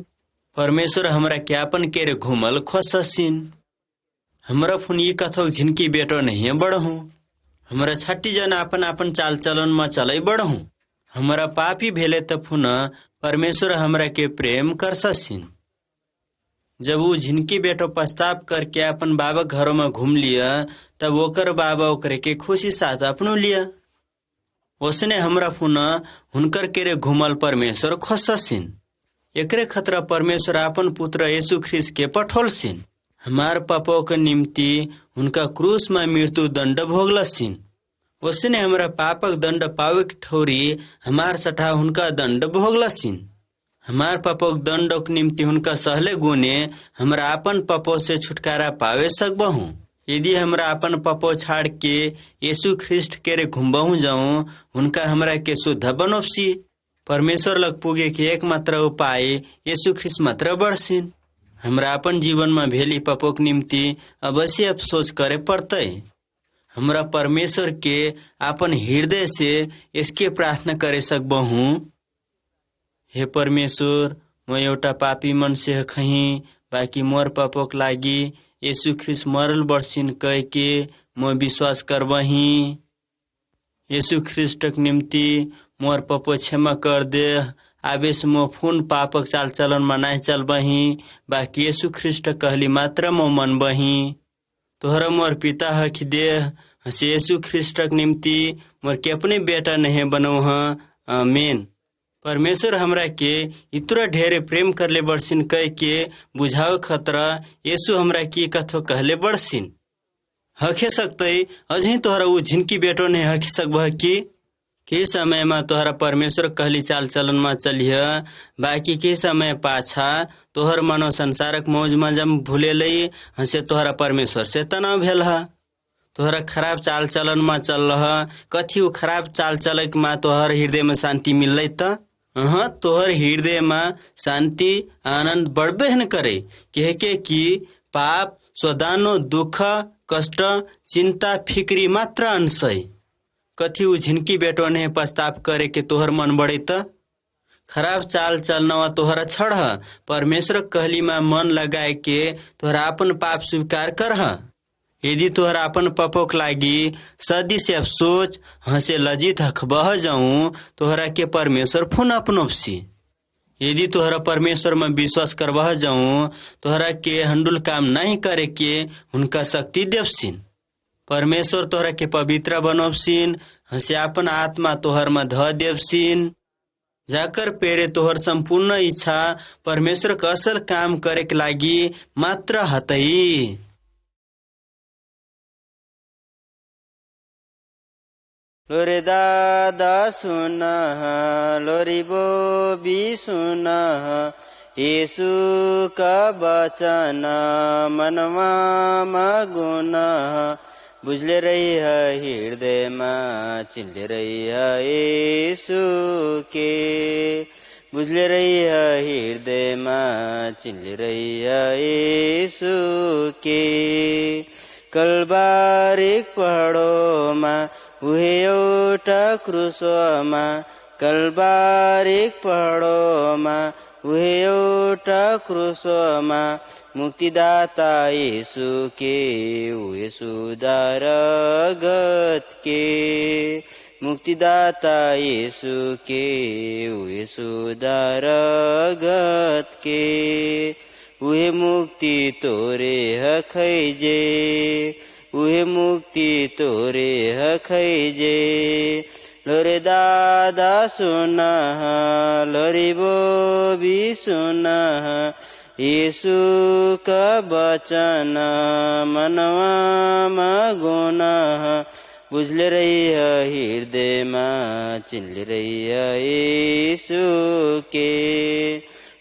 परमेश्वर हमरा के अपन केरे घूमल खोससिन। हमरा फुन ई कथो झिनकी बेटो नहीं बढ़हूँ। हमरा छठी जना अपन अपन चाल चलन में चलै बढ़हूँ। हमरा पापी भेले त फुन परमेश्वर हमरा के प्रेम कर ससिन। जब वो झिनकी बेटो पछताप करके अपन बाबा घरों में घूम लिया तब ओकर बाबा ओकरे के खुशी साथ अपनो लिया। उसने हमरा फुन हुनकर केरे घूमल परमेश्वर खोससिन। एकरे खतरा परमेश्वर अपन पुत्र यीशु ख्रिस्ट के पठोलसिन। हमार पापों के निम्ति उनका क्रूस में मृत्यु दंड भोगलसिन। उसने हमरा पापक दंड पावे के ठौरी हमार सठा उनका दंड भोगलसिन। हमार पापोक दंडक निम्ति उनका सहले गुने हमरा अपन पापों से छुटकारा पावे सकबहूँ। यदि हमरा अपन पापो छाड़ के यीशु ख्रिस्ट केरे घुमबहूँ जाऊँ उनका हमरा के शुद्ध बनोपसी। परमेश्वर लग पुगे के एकमात्र उपाय यीशु ख्रिस्ट मात्र बड़सिन। हमरा अपन जीवन में भेली पापोक निम्ति अवश्य अफसोस करे पड़तै। हमरा परमेश्वर के अपन हृदय से इसके प्रार्थना करे सकबहूँ हे परमेश्वर म एउटा पापी मनुष्य खही बाकी मोर पापोक लागी यीशु ख्रिस्ट मरल बड़सिन कह के म विश्वास करबही। यीशु ख्रिस्टक निम्ति मोर पापो क्षमा कर दे। आवेश मो फुन पापक चाल चलन में नहीं चलबही बाकी यीशु ख्रिस्ट कहली मात्र मो मनबही। तोहरा मोर पिता हख दे हसे यीशु ख्रिस्टक निम्ति मोर के अपने बेटा नहीं बनऊ। आमीन। परमेश्वर हमरा के इतना ढेरे प्रेम करले बड़सिन कह के बुझाओ खतरा यीशु हमरा की कथो कहले बड़सिन। हखे सकते अझै तोहरा वो झिनकी बेटो नहीं हखे सकबह के समय में तोहरा परमेश्वर कहली चाल चलन में चलिह बाकी के समय पाछा तोहर मनो संसारक मौज मजम भूले लई हसे तोहरा परमेश्वर से तनाव भेल। तोहरा खराब चाल चलन में चल रहा कथी वो खराब चाल चलक में तोहर हृदय में शांति मिल त तोहर हृदय में शांति आनंद बढ़बे न करे कह के कि पाप सदानो दुख कष्ट चिंता फिक्री मात्र अंशय कथी उ झिनकी बेटो ने पछताप करे के तोहर मन बढ़े त खराब चाल चलनवा तोहरा छड़ परमेश्वर कहली में मन लगाए के तोहरा अपन पाप स्वीकार कर। यदि तोहरा अपन पपोक लागी सदी से अफसोच हंसे लजित हख बह जाऊं तोहरा के परमेश्वर फुन अपनोपसी। यदि तोहरा परमेश्वर में विश्वास करबह जाऊं तोहरा के हंडुल काम नहीं करे के उनका शक्ति देवसीन। परमेश्वर तोहरा के पवित्र बनोपसीन हंसे अपन आत्मा तोहर में ध देवसीन। जाकर पेरे तोहर संपूर्ण इच्छा परमेश्वर का असल काम करे के लागी मात्र हतई। लोरे दादा सुन लोरी बोबी सुन यीशु का वचन मनवा मगुन बुझले रही है हृदय में चिल्ले रही है यीशु के बुझले रही है हृदय में चिल्ले रही है यीशु के कलबारिक पहाडोमा उहे एउटा क्रुसमा कलबारिक पहाडोमा उहे एउटा क्रुसमा मुक्तिदाता यीशु के उहे सुधारगत के मुक्तिदाता यीशु के उहे सुधारगत के उहे मुक्ति तोरे हखैजे उहे मुक्ति तोरे हखैजे। लोरे दादा सुन लोरी बोबी सुन यीशु का वचन मनवा मगुन बुझले रही है हृदय में चिल्ले रही है यीशु के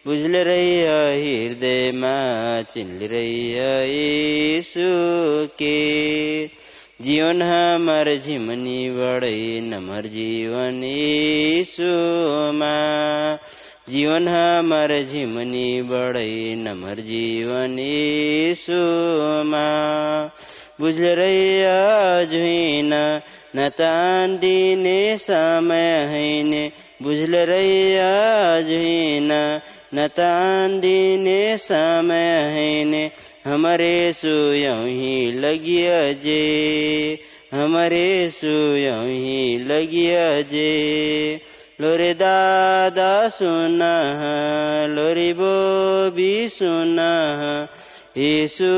बुझले रही है हृदय में चिल्ले रही है यीशु के। जीवन हमर झिमनी बड़ई नमर जीवन यीशु में जीवन हमर झिमनी बड़ई नमर जीवन यीशु में बुझले रही झुइन न तान दिने समय हैने बुझले रही झुइन न तान दिने समय हैने हमारे सुयों ही लगिया जे हमारे सुयों ही लगिया जे। लोरे दादा सुन लोरी बोबी सुन यीशु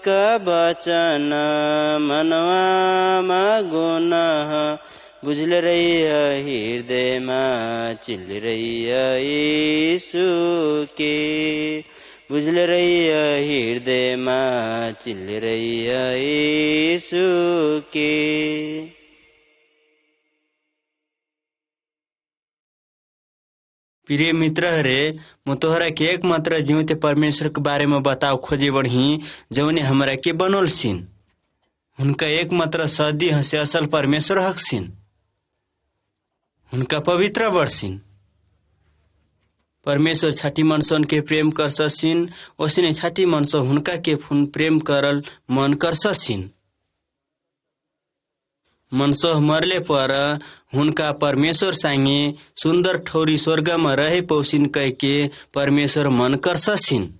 का वचन मनवा मगुन बुझले रही है हृदय में चिल्ले रही है यीशु के बुझले रही है हृदय में चिल्ले रही है यीशु के। प्रिय मित्र हरे म तोहरा के एक मात्र जीवते परमेश्वर के बारे में बताओ खोजे बढ़ी जौने हमरा के बनोल सिन उनका एक मात्र सदी हंसे असल परमेश्वर हकसिन उनका पवित्र वर्षिन। परमेश्वर छाटी मनसन के प्रेम कर ससिन ओसने छाटी मनसो हुनका के फुन प्रेम करल मन कर ससिन। मनसोह मरले पर हुनका परमेश्वर सांगे सुंदर ठौरी स्वर्ग में रहे पौसिन कह के परमेश्वर मन कर ससिन।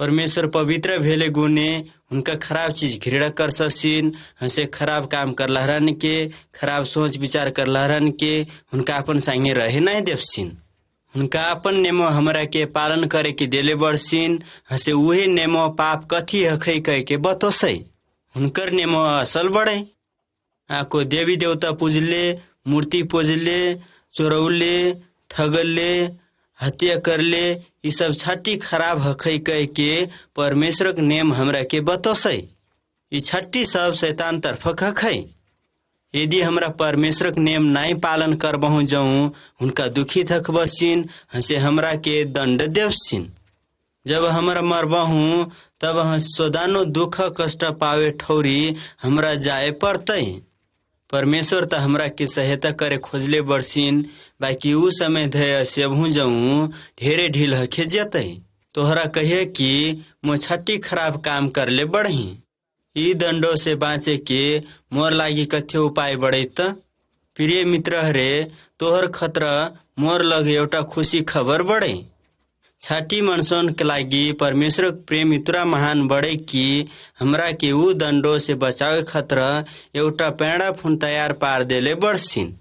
परमेश्वर पवित्र भेले गुने उनका खराब चीज घृणा कर ससिन हंसे खराब काम कर लहरन के खराब सोच विचार कर लहरन के उनका अपन सांगे रहे नहीं देवसिन। उनका अपन नेमो हमरा के पालन करे के देले बड़सिन हंसे उहे नेमो पाप कथी हखै कह के बतोसै हुनकर नेमो असल बड़े। आको देवी देवता पूजले मूर्ति पूजले चोरौले ठगले हत्या करले ये सब छठी खराब हखै कह के परमेश्वर के नेम हमरा के बतोसै ये छठी सब शैतान तरफ हखै। यदि हमरा परमेश्वर के नेम नहीं पालन करबहु जाऊं उनका दुखी थक बसिन हंसे हमरा के दंड देवसिन। जब हमरा मरबहु तब सोदानो दुख कष्ट पावे ठौरी हमरा जाए पड़तै। परमेश्वर त हमरा के सहायता करे खोजले बड़सिन, बाकी ऊ समय धय सेबहू जाऊँ ढेरे ढील हखे जतई। तोहरा कहिए कि मो छट्टी खराब काम करले बढ़ही। ई दंडो से बाँचे के मोर लागी कथ्य उपाय बढ़े त? प्रिय मित्र हरे, तोहर खतरा मोर लगे एउटा खुशी खबर बढ़े। छाटी मनसन के लागी परमेश्वर प्रेम इतना महान बढ़े कि हमरा के ऊ दंडो से बचावे खतरा एउटा पेड़ा फुन तैयार पार देले बड़सिन।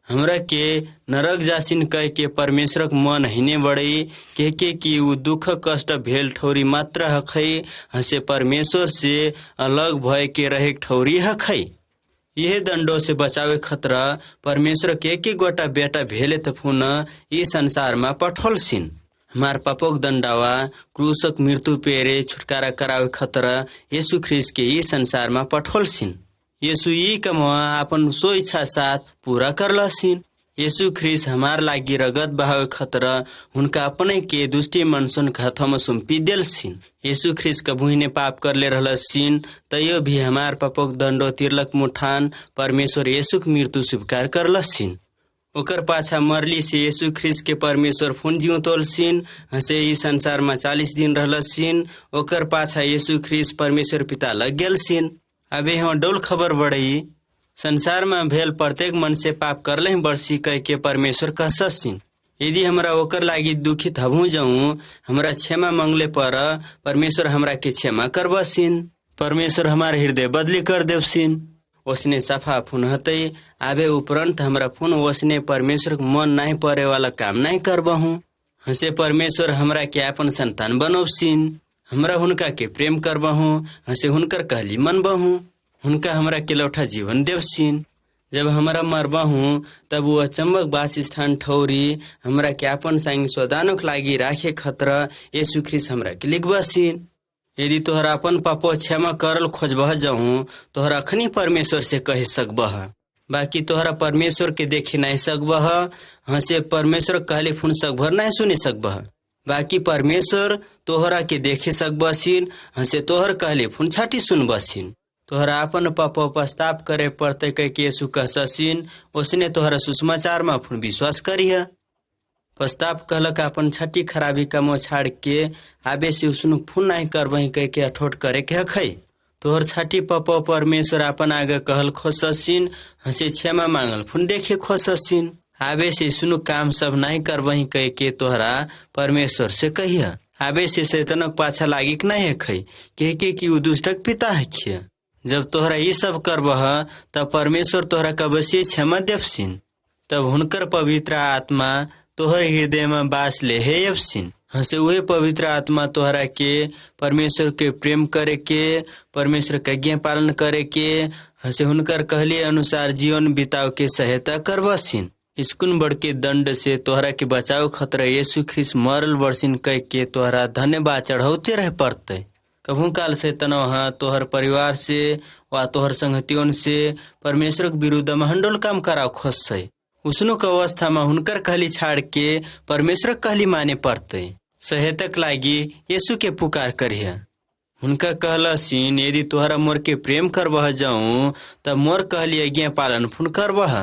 हमरा के नरक जासिन कह के परमेश्वर मन हिने बढ़े के कि ऊ दुख कष्ट भेल ठौरी मात्र हखै, हसे परमेश्वर से अलग भय के रहे ठौरी हखै। यह दंडो से बचावे खतरा परमेश्वर के एक गोटा बेटा भेले त फुन ई संसार में पठोलसिन। हमार पापोक दंडावा क्रूसक मृत्यु पेरे छुटकारा करावे खतरा यीशु ख्रिस्ट के ई संसार में पठोलसिन। यीशु ई कमवा अपन सो इच्छा साथ पूरा करलसिन। यीशु ख्रिस्ट हमार लागी रगत बहावे खतरा उनका अपने के दुष्टी मनसन हाथमा सुम्पी देलसिन। यीशु ख्रिस्ट कभू ने पाप करले रहलसिन, तैयो भी हमार पापोक दंडो तिरलक मुठान परमेश्वर यीशुक मृत्यु स्वीकार करलसिन। ओकर पाछा मरली से यीशु ख्रिस्ट के परमेश्वर फुन जिउ तोलसिन, हसे ई संसार में 40 दिन रहलसिन। ओकर पाछा यीशु ख्रिस्ट परमेश्वर पिता लग गेलसिन। अबे हम डोल खबर बढ़ई, संसार में भेल प्रत्येक मन से पाप करले बरसी कह के परमेश्वर कहससिन। यदि हमरा ओकर लागी दुखित हबू जाऊँ, हमरा क्षमा मांगले पर परमेश्वर हमरा के क्षमा करबसिन। परमेश्वर हमार हृदय बदली कर देवसिन। उसने सफा फुन हतई आबे उपरंत हमरा फुन वसने परमेश्वर मन नहीं परे वाला काम नहीं करबहूँ। हसे परमेश्वर हमरा के अपन संतान बनोबसिन। हमरा हुनका के प्रेम करबहूँ, हसे हुनकर कहली मनबहूँ। हुनका हमरा के लौठा जीवन देवसिन। जब हमरा मरबहूँ तब वो अचम्बक वास स्थान ठौरी हमरा के अपन संग स्वदानक लागी राखे खतरा यीशु ख्रिस्ट हमरा के लिखबसिन। यदि तोहरा अपन पापो क्षमा करल खोजबह जाऊँ, तोहरा अखनी परमेश्वर से कह सकबह, बाकी तोहरा परमेश्वर के देखे नहीं सकबह। हसे परमेश्वर कहले फुन सकभर नहीं सुने सकबह, बाकी परमेश्वर तोहरा के देखे सकबसिन। हसे तोहर कहले फुन छाटी सुनबसिन। तोहरा अपन पापो पश्चाताप करे पड़ते कह के यीशु कहससिन। उसने तोहरा सुसमाचार में फुन विश्वास करिह। पश्चाताप कहलक अपन छठी खराबी कमो छाड़ के आबे से उसनु फुन नहीं करबही कह के अठोट करे के हखै। तोहर छठी पापो परमेश्वर अपन आगे कहल खोससिन, हसे क्षमा मांगल फुन देखे खोससिन। आबे से सुनु काम सब नहीं करबही कह के तोहरा परमेश्वर से कहिया। आबे से शैतानक पाछा लागी नहीं हखै के कि ऊ दुष्टक पिता हखिया। जब तोहरा ये सब करबह तब परमेश्वर तोहरा कबसे क्षमा देवसिन। तब हुनकर पवित्र आत्मा तोहर हृदय में बास ले हे यवसिन। हसे वही पवित्र आत्मा तोहरा के परमेश्वर के प्रेम करे के, परमेश्वर के आज्ञा पालन करे के, हसे हुनकर कहले अनुसार जीवन बिताव के सहायता करबसिन। इसकुन बढ़ के दंड से तोहरा के बचाव खतरा यीशु ख्रिस्ट मरल बरसिन कह के तोहरा धन्यवाद चढ़ाते रह पड़ते। कभू काल से तनव तोहर परिवार से वा तोहर संगतियों से परमेश्वर के विरुद्ध में हंडोल काम कराव खोजसे। उसनुक अवस्था में हुनकर कहली छाड़ के परमेश्वर कहली माने पड़ते। सहायतक लागी यीशु के पुकार करिह। हुनका कहलसिन यदि तोहरा मोर के प्रेम करबह जाऊँ तब मोर कहली आज्ञा पालन फुन करबह।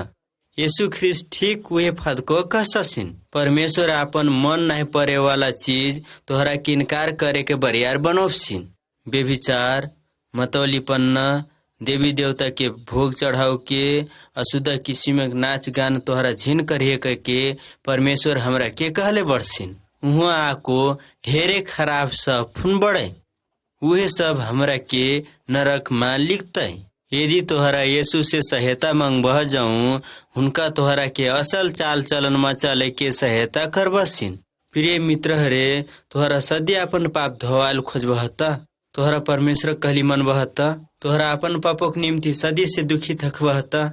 यीशु ख्रिस्ट ठीक वही फद को कहससिन। परमेश्वर अपन मन नहीं परे वाला चीज तोहरा के इनकार करे के बरियार बनोबसिन। बेविचार, मतौलीपन्ना, देवी देवता के भोग चढ़ाव के, अशुद्ध किसिम नाच गान तोहरा झिन करिए कह के परमेश्वर हमरा के कहले बड़सिन। उहाँ आको ढेरे खराब सब फुन बढ़े, उहे सब हमरा के नरक में लिखते। यदि तोहरा यीशु से सहायता मांगबह जाऊँ, हुनका तोहरा के असल चाल चलन में चले के सहायता करबसिन। प्रिय मित्र हरे, तोहरा सदी अपन पाप धोवाल खोजबह त, तोहरा परमेश्वर कहली मनबह त, तोहरा अपन पापोक निम्ति सदी से दुखित हखबह त,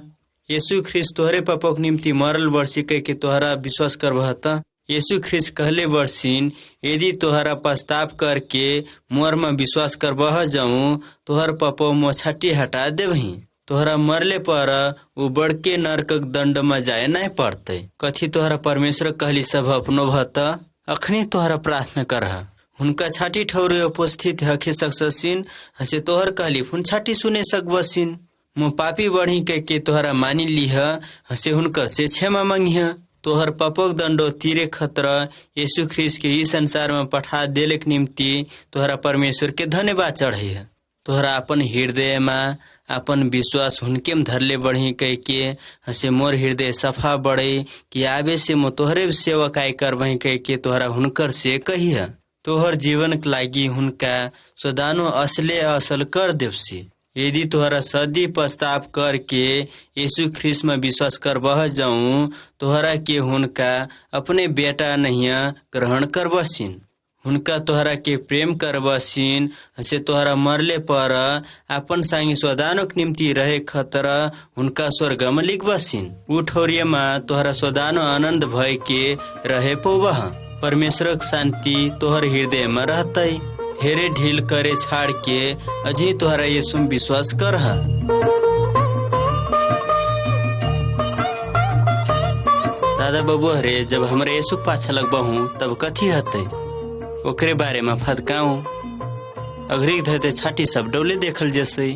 यीशु ख्रिस्ट तोहरे पापोक निम्ति मरल बरसी कह के तोहरा विश्वास करबह त, यीशु ख्रिस्ट कहले बरसिन यदि तोहरा पश्चाताप करके मोर में विश्वास करबह जाऊँ, तोहर पापो मोछाटी हटा देवही। तोहरा मरले पर उ बड़के नरकक दंड में जाए नहीं पड़ते। कथी तोहरा परमेश्वर कहली सब अपनो भत, अखनी तोहरा प्रार्थना करह। हुनका छाटी ठौरे उपस्थित हखे सकससिन, हसे तोहर कहली फुन छाटी सुने सकबसिन। मु पापी बढ़ी कह के तोहरा मानी लीह, हसे हुनकर से क्षमा मांगिह। तोहर पपक दंडो तीरे खतरा यीशु ख्रीस्त के ई संसार में पठा देले के निम्ति तोहरा परमेश्वर के धन्यवाद चढ़े। तोहरा अपन हृदय में अपन विश्वास हुनके में धरले बढ़ी कह के हसे मोर हृदय सफा बढ़े कि आबे से मो तोहरे सेवकाई करबही कह के तोहरा हुनकर से कहिह। तोहर जीवन के लागी हुनका सदानो असले असल कर देवसी। यदि तोहरा सदी पछताव करके यीशु ख्रीस्त में विश्वास करबह जाऊं, तोहरा के हुनका अपने बेटा नहीं ग्रहण करबसीन। हुनका तोहरा के प्रेम करबसीन, हसे तोहरा मरले पर अपन संगी स्वदानक निम्ति रहे खतरा हुनका स्वर्ग में लिखबसीन। उ ठौरिया में तोहरा स्वदानो आनंद भय के रहे पौबह। परमेश्वर शांति तोहर हृदय में रहते। हेरे ढील करे छाड़ के अजी तोहरा यीशु में विश्वास करह। दादा बबुआ रे, जब हमरा यीशु पाछा लगबहू तब कथी हते ओकरे बारे में फदकाऊं। अघरी धरते छाटी सब डोले देखल जैसे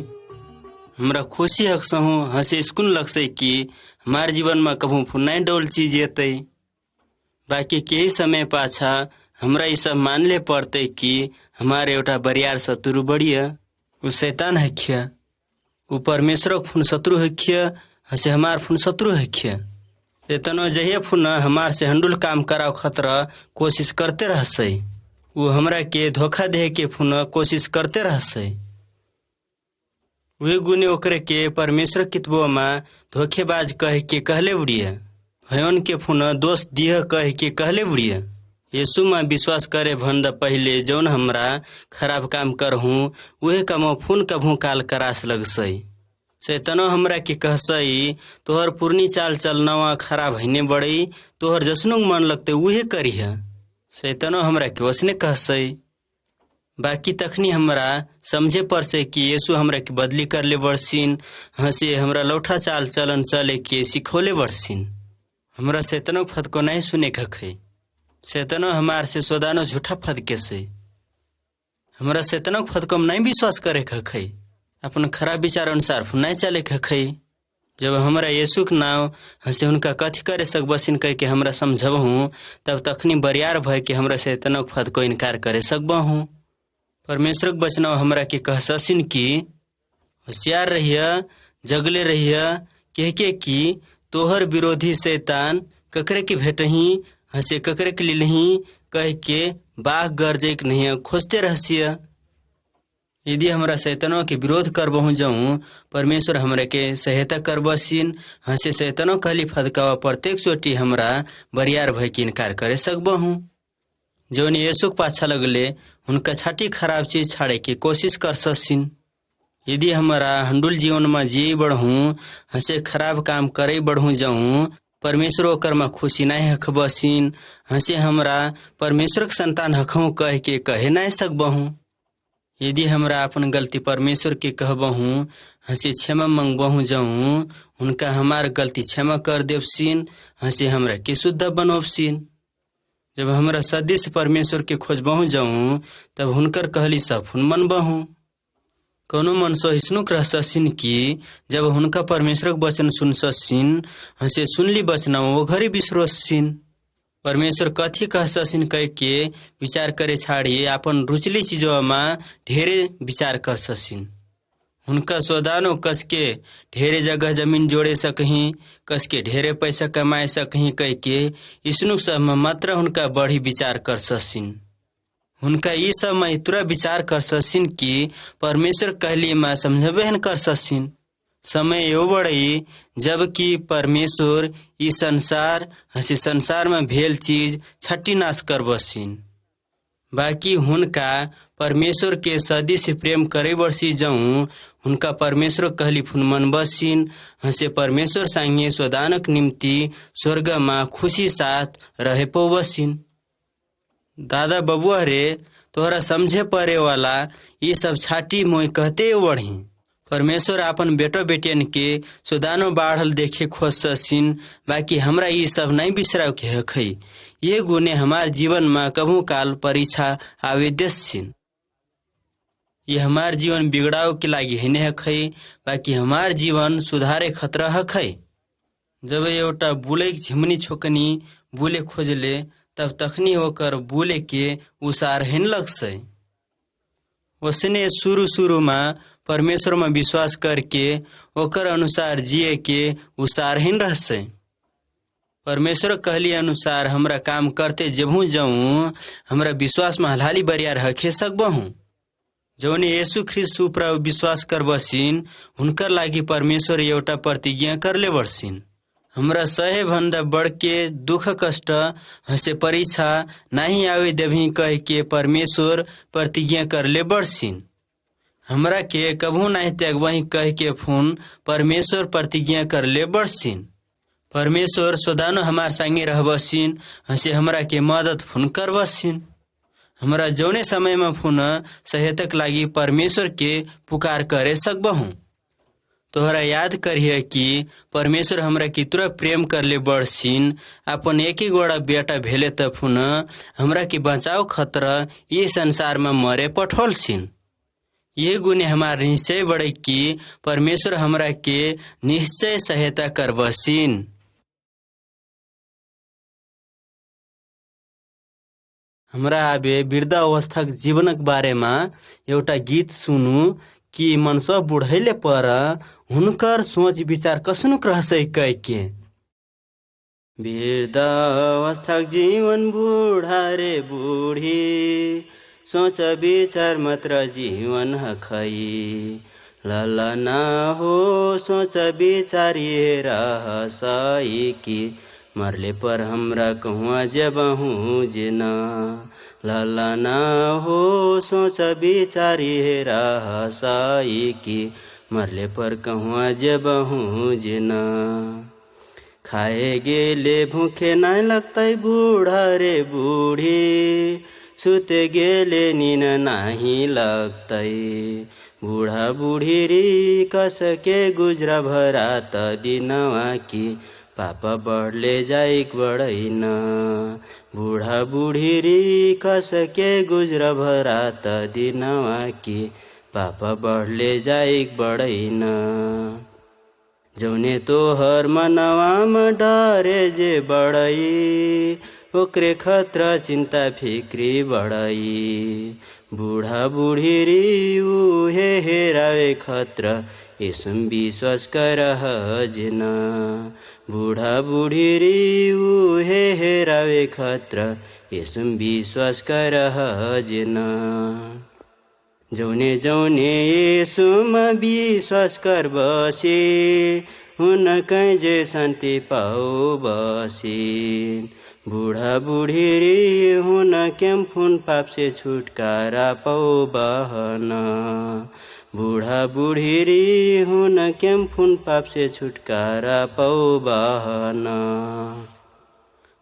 हमरा खुशी हकसहूँ, हंसे स्कूल लगसे कि हमारे जीवन में कभू फुनाई डोल चीज येते। बाकी के समय पाछा हमरा ये सब मानले पड़ते कि हमारे एउटा बरियार शत्रु बढ़िया उ शैतान हखिया। उ परमेश्वर फुन शत्रु हखिया, हसे हमार फुन शत्रु हखिया। एतनो जहिया फुन हमार से हंडुल काम कराव खतरा कोशिश करते रहसे। उ हमरा के धोखा दे के फुन कोशिश करते रहसे। वे गुने ओकरे के परमेश्वर कितबो में धोखेबाज कह के कहले बुढ़िया। हयन के फुन दोष दिह कह के कहले बुढ़िया। यीशु में विश्वास करे भंद पहले जौन हमरा खराब काम करहूँ उहे काम फुन कभू काल करास लगसई। शैतानो हमरा के कहसई तोहर पुरनी चाल चलनवा खराब हईने बड़ई, तोहर जसनु मन लगते उहे करिह। शैतानो हमरा के वसने कहसई। बाकी तखनी हमरा समझे पर से कि यीशु हमरा के बदली कर ले बड़सीन, हंसे हमरा लौठा चाल चलन चले के सिखोले बड़सीन। हमरा शैतानो फदको नहीं सुने खखई। शैतानो हमार से सोदानो झूठा फदके से हमरा शैतानो फदको में नहीं विश्वास करे खखई। अपन खराब विचार अनुसार नहीं चले खखई। जब हमरा यीशु के नाव हंसे उनका कथी करे सकबसीन कह के हमरा समझबहूँ, तब तखनी बरियार भय के हमरा शैतानो फदको इनकार करे सकबहूँ। परमेश्वर के बचनाव हमरा के कहससीन कि होशियार रहिया, जगले रहिया, कह के कि तोहर विरोधी शैतान ककरे के भेटही, हंसे ककरे के लिलही कह के बाघ गरजे के नहीं खोजते रहसिया। यदि हमरा शैतानों के विरोध करबहूँ जाऊँ, परमेश्वर हमरा के सहायता करबसीन, हंसे शैतानों कहली फदकावा प्रत्येक चोटी हमरा बरियार भय के इनकार करे सकबहूँ। जौन यीशु के पाछा लगले उनका छाटी खराब चीज छाड़े के कोशिश कर ससीन। यदि हमारा हंडुल जीवन में जी बढ़ूँ, हंसे खराब काम करे बढ़ूँ जाऊँ, परमेश्वर ओकर में खुशी नहीं हखबसीन, हंसे हमरा परमेश्वर के संतान हखूँ कह के कहे नहीं सकबहूँ। यदि हमरा अपन गलती परमेश्वर के कहबहूँ, हंसे क्षमा मंगबहूँ जाऊँ, उनका हमार गलती क्षमा कर देवसीन, हंसे हमरा के शुद्ध बनोबसीन। जब हमरा सदी से परमेश्वर के खोजबहूँ जाऊँ, तब हुनकर कहली सब फुन मनबहूँ। कौनो मन सहिष्णुक रहससीन कि जब हुनका परमेश्वर के वचन सुन ससीन, हंसे सुनली वचन वो घरी बिसरोसीन। परमेश्वर कथी कहससीन कह के विचार करे छाड़ी अपन रुचली चीजों में ढेरे विचार कर ससीन। हुनका सोदानो कस के ढेरे जगह जमीन जोड़े सकही, कस के ढेरे पैसा कमाए सकही कह के इसनु सब में मात्र हुनका बढ़ी विचार कर ससीन। हुनका ये सब में इतना विचार कर ससीन कि परमेश्वर कहली में समझबे कर ससीन। समय यो बड़ई जबकि परमेश्वर ई संसार हंसी संसार में भेल चीज छट्टी नाश कर बसीन। बाकी हुनका परमेश्वर के सदी से प्रेम करे बरसी जाऊँ, हुनका परमेश्वर कहली फुन मन बसीन, हंसे परमेश्वर संगे स्वदानक निम्ति स्वर्ग में खुशी साथ रहे पोबसीन। दादा बबुआ रे, तोहरा समझे पड़े वाला ये सब छाटी मोई कहते बढ़ी। परमेश्वर अपन बेटो बेटियन के सुदानो बाढ़ल देखे खोज ससीन, बाकी हमरा ये सब नहीं बिसराव के हखई। ये गुने हमार जीवन में कभू काल परीक्षा आवे देसीन। ये हमार जीवन बिगड़ाव के लागि हिने हखै, बाकी हमार जीवन सुधारे खतरा हखै। जब एउटा बुले झिमनी छोकनी बुले खोजले तब तखनी ओकर बुले के उसार हिन लगसै। उसने शुरू में परमेश्वर में विश्वास करके ओकर अनुसार जिए के उसार हिन रहसै। परमेश्वर कहली अनुसार हमरा काम करते जेबहूँ जाऊँ हमरा विश्वास में हलाली बरियार हखे सकबहूँ। जौने यीशु ख्रिस्ट प्रभु विश्वास करबसिन हुनकर लागि परमेश्वर एउटा प्रतिज्ञा करले बढसिन। हमरा सहे भन्दा बढ़ के दुख कष्ट हसे परीक्षा नहीं आवे देवी कह के परमेश्वर प्रतिज्ञा करले बढसिन। हमरा के कभू नहीं त्याग वही कह के फोन परमेश्वर प्रतिज्ञा करले बढसिन। परमेश्वर सदानो हमार संगे रहबसिन, हसे हमरा के मदद फोन करबसिन। हमरा जौने समय में फोन सहायतक लागि परमेश्वर के पुकार करे सकबहूँ। तोहरा याद करिए कि परमेश्वर हमरा कितना प्रेम करले बड़सिन, अपन एक ही गोड़ा बेटा भेले त फोन हमरा के बचाव खतरा ये संसार में मरे पठोलसिन। ये गुने हमार निश्चय बड़े कि परमेश्वर हमरा के निश्चय सहायता करबसिन। हमरा आबे वृद्धावस्थाक जीवनक बारे में एउटा गीत सुनू कि मनसो बुढ़ैले पर हुनकर सोच विचार कसनुक रहसै कह के। वृद्धावस्थाक जीवन बूढ़ा रे बूढ़ी, सोच विचार मात्र जीवन हखै। ललना हो सोच विचार ये रहसै कि मरले पर हमरा कहुआ जबहूँ जेना। ललना हो सोच विचार ये रहसै कि मरले पर कहुआ जबहूँ जेना। खाए गेले भूखे नहीं लगतै बूढ़ा रे बूढ़ी, सुते गेले नीन नहीं लगतै। बूढ़ा बूढ़ी री कस के गुजरा भरा त दिनवा की पापा बढ़ले जाइक बड़ैन। बूढ़ा बूढ़ी री कस के गुजरा भरा त दिनवा की पापा बढ़ले जाइक बड़ैन। जौने तोहर मनवा में डरे जे बड़ई, ओकरे खतरा चिंता फिक्री बड़ई। बूढ़ा बूढ़ी री उहे हेरावे खतरा यीशु विश्वास करह जेना। बूढ़ा बूढ़ी री उहे हेरावे खतरा यीशु विश्वास करह जेना। जौने जौने यीशु में विश्वास कर बसे, हुन जे शांति पाओ बसिन। बूढ़ा बूढ़ी री हुन केम फुन पाप से छुटकारा पाओ बहना। बूढ़ा बूढ़ी री हुन केम फुन पाप से छुटकारा पाओ बहना।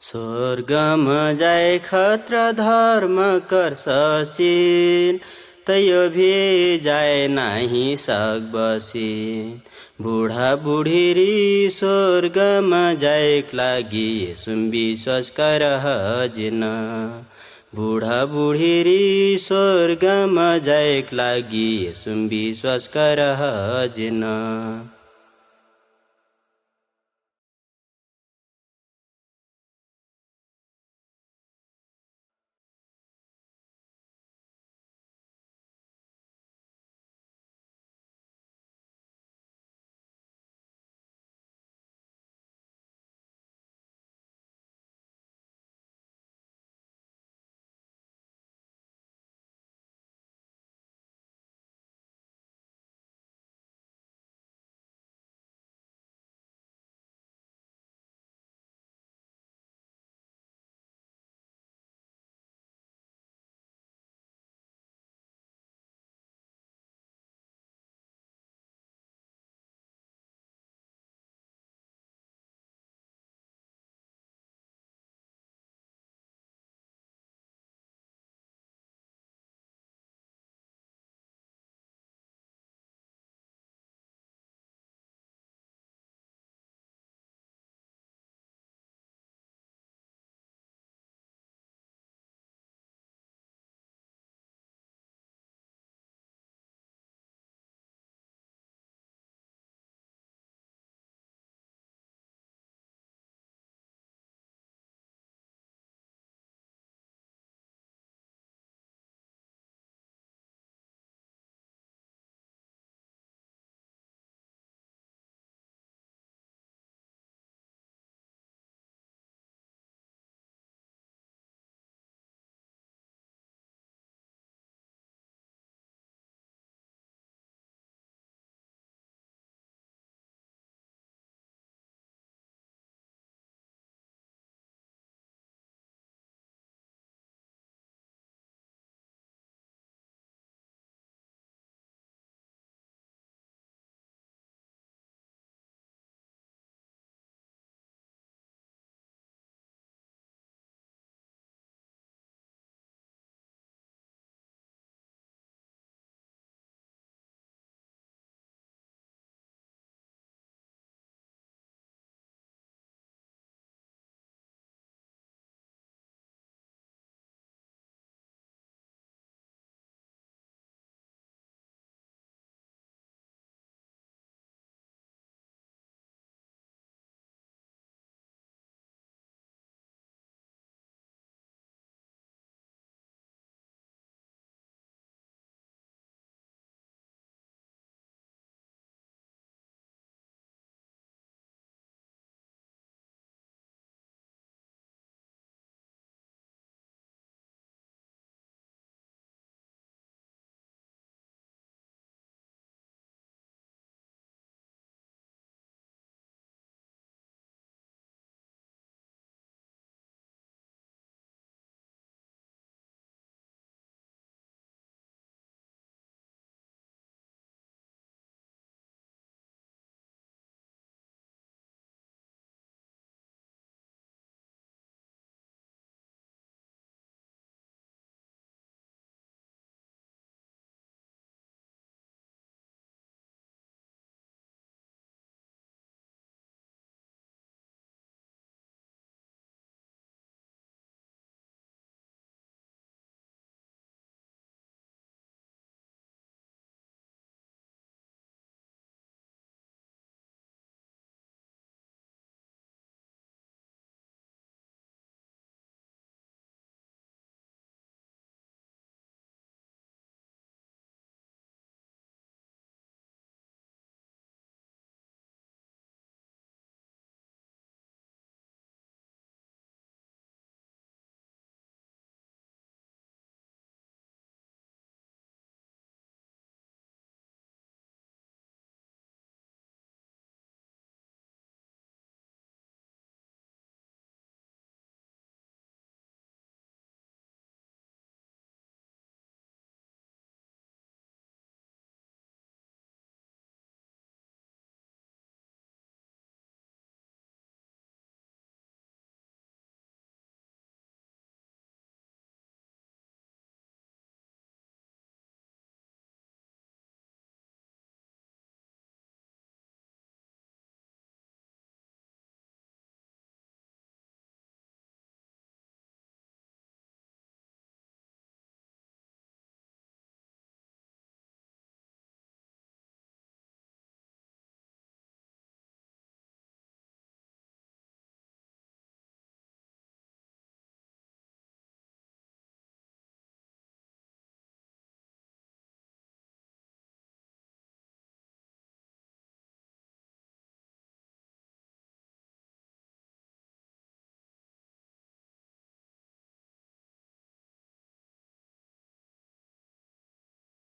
स्वर्ग में जाए खतरा धर्म कर ससिन, तैयो भी जाए नहीं सक बसिन। बूढ़ा बूढ़ी री स्वर्ग में जाए लागी यीशु विश्वास करह जेना। बूढ़ा बूढ़ी री स्वर्ग में जाए लागी यीशु विश्वास करह जेना।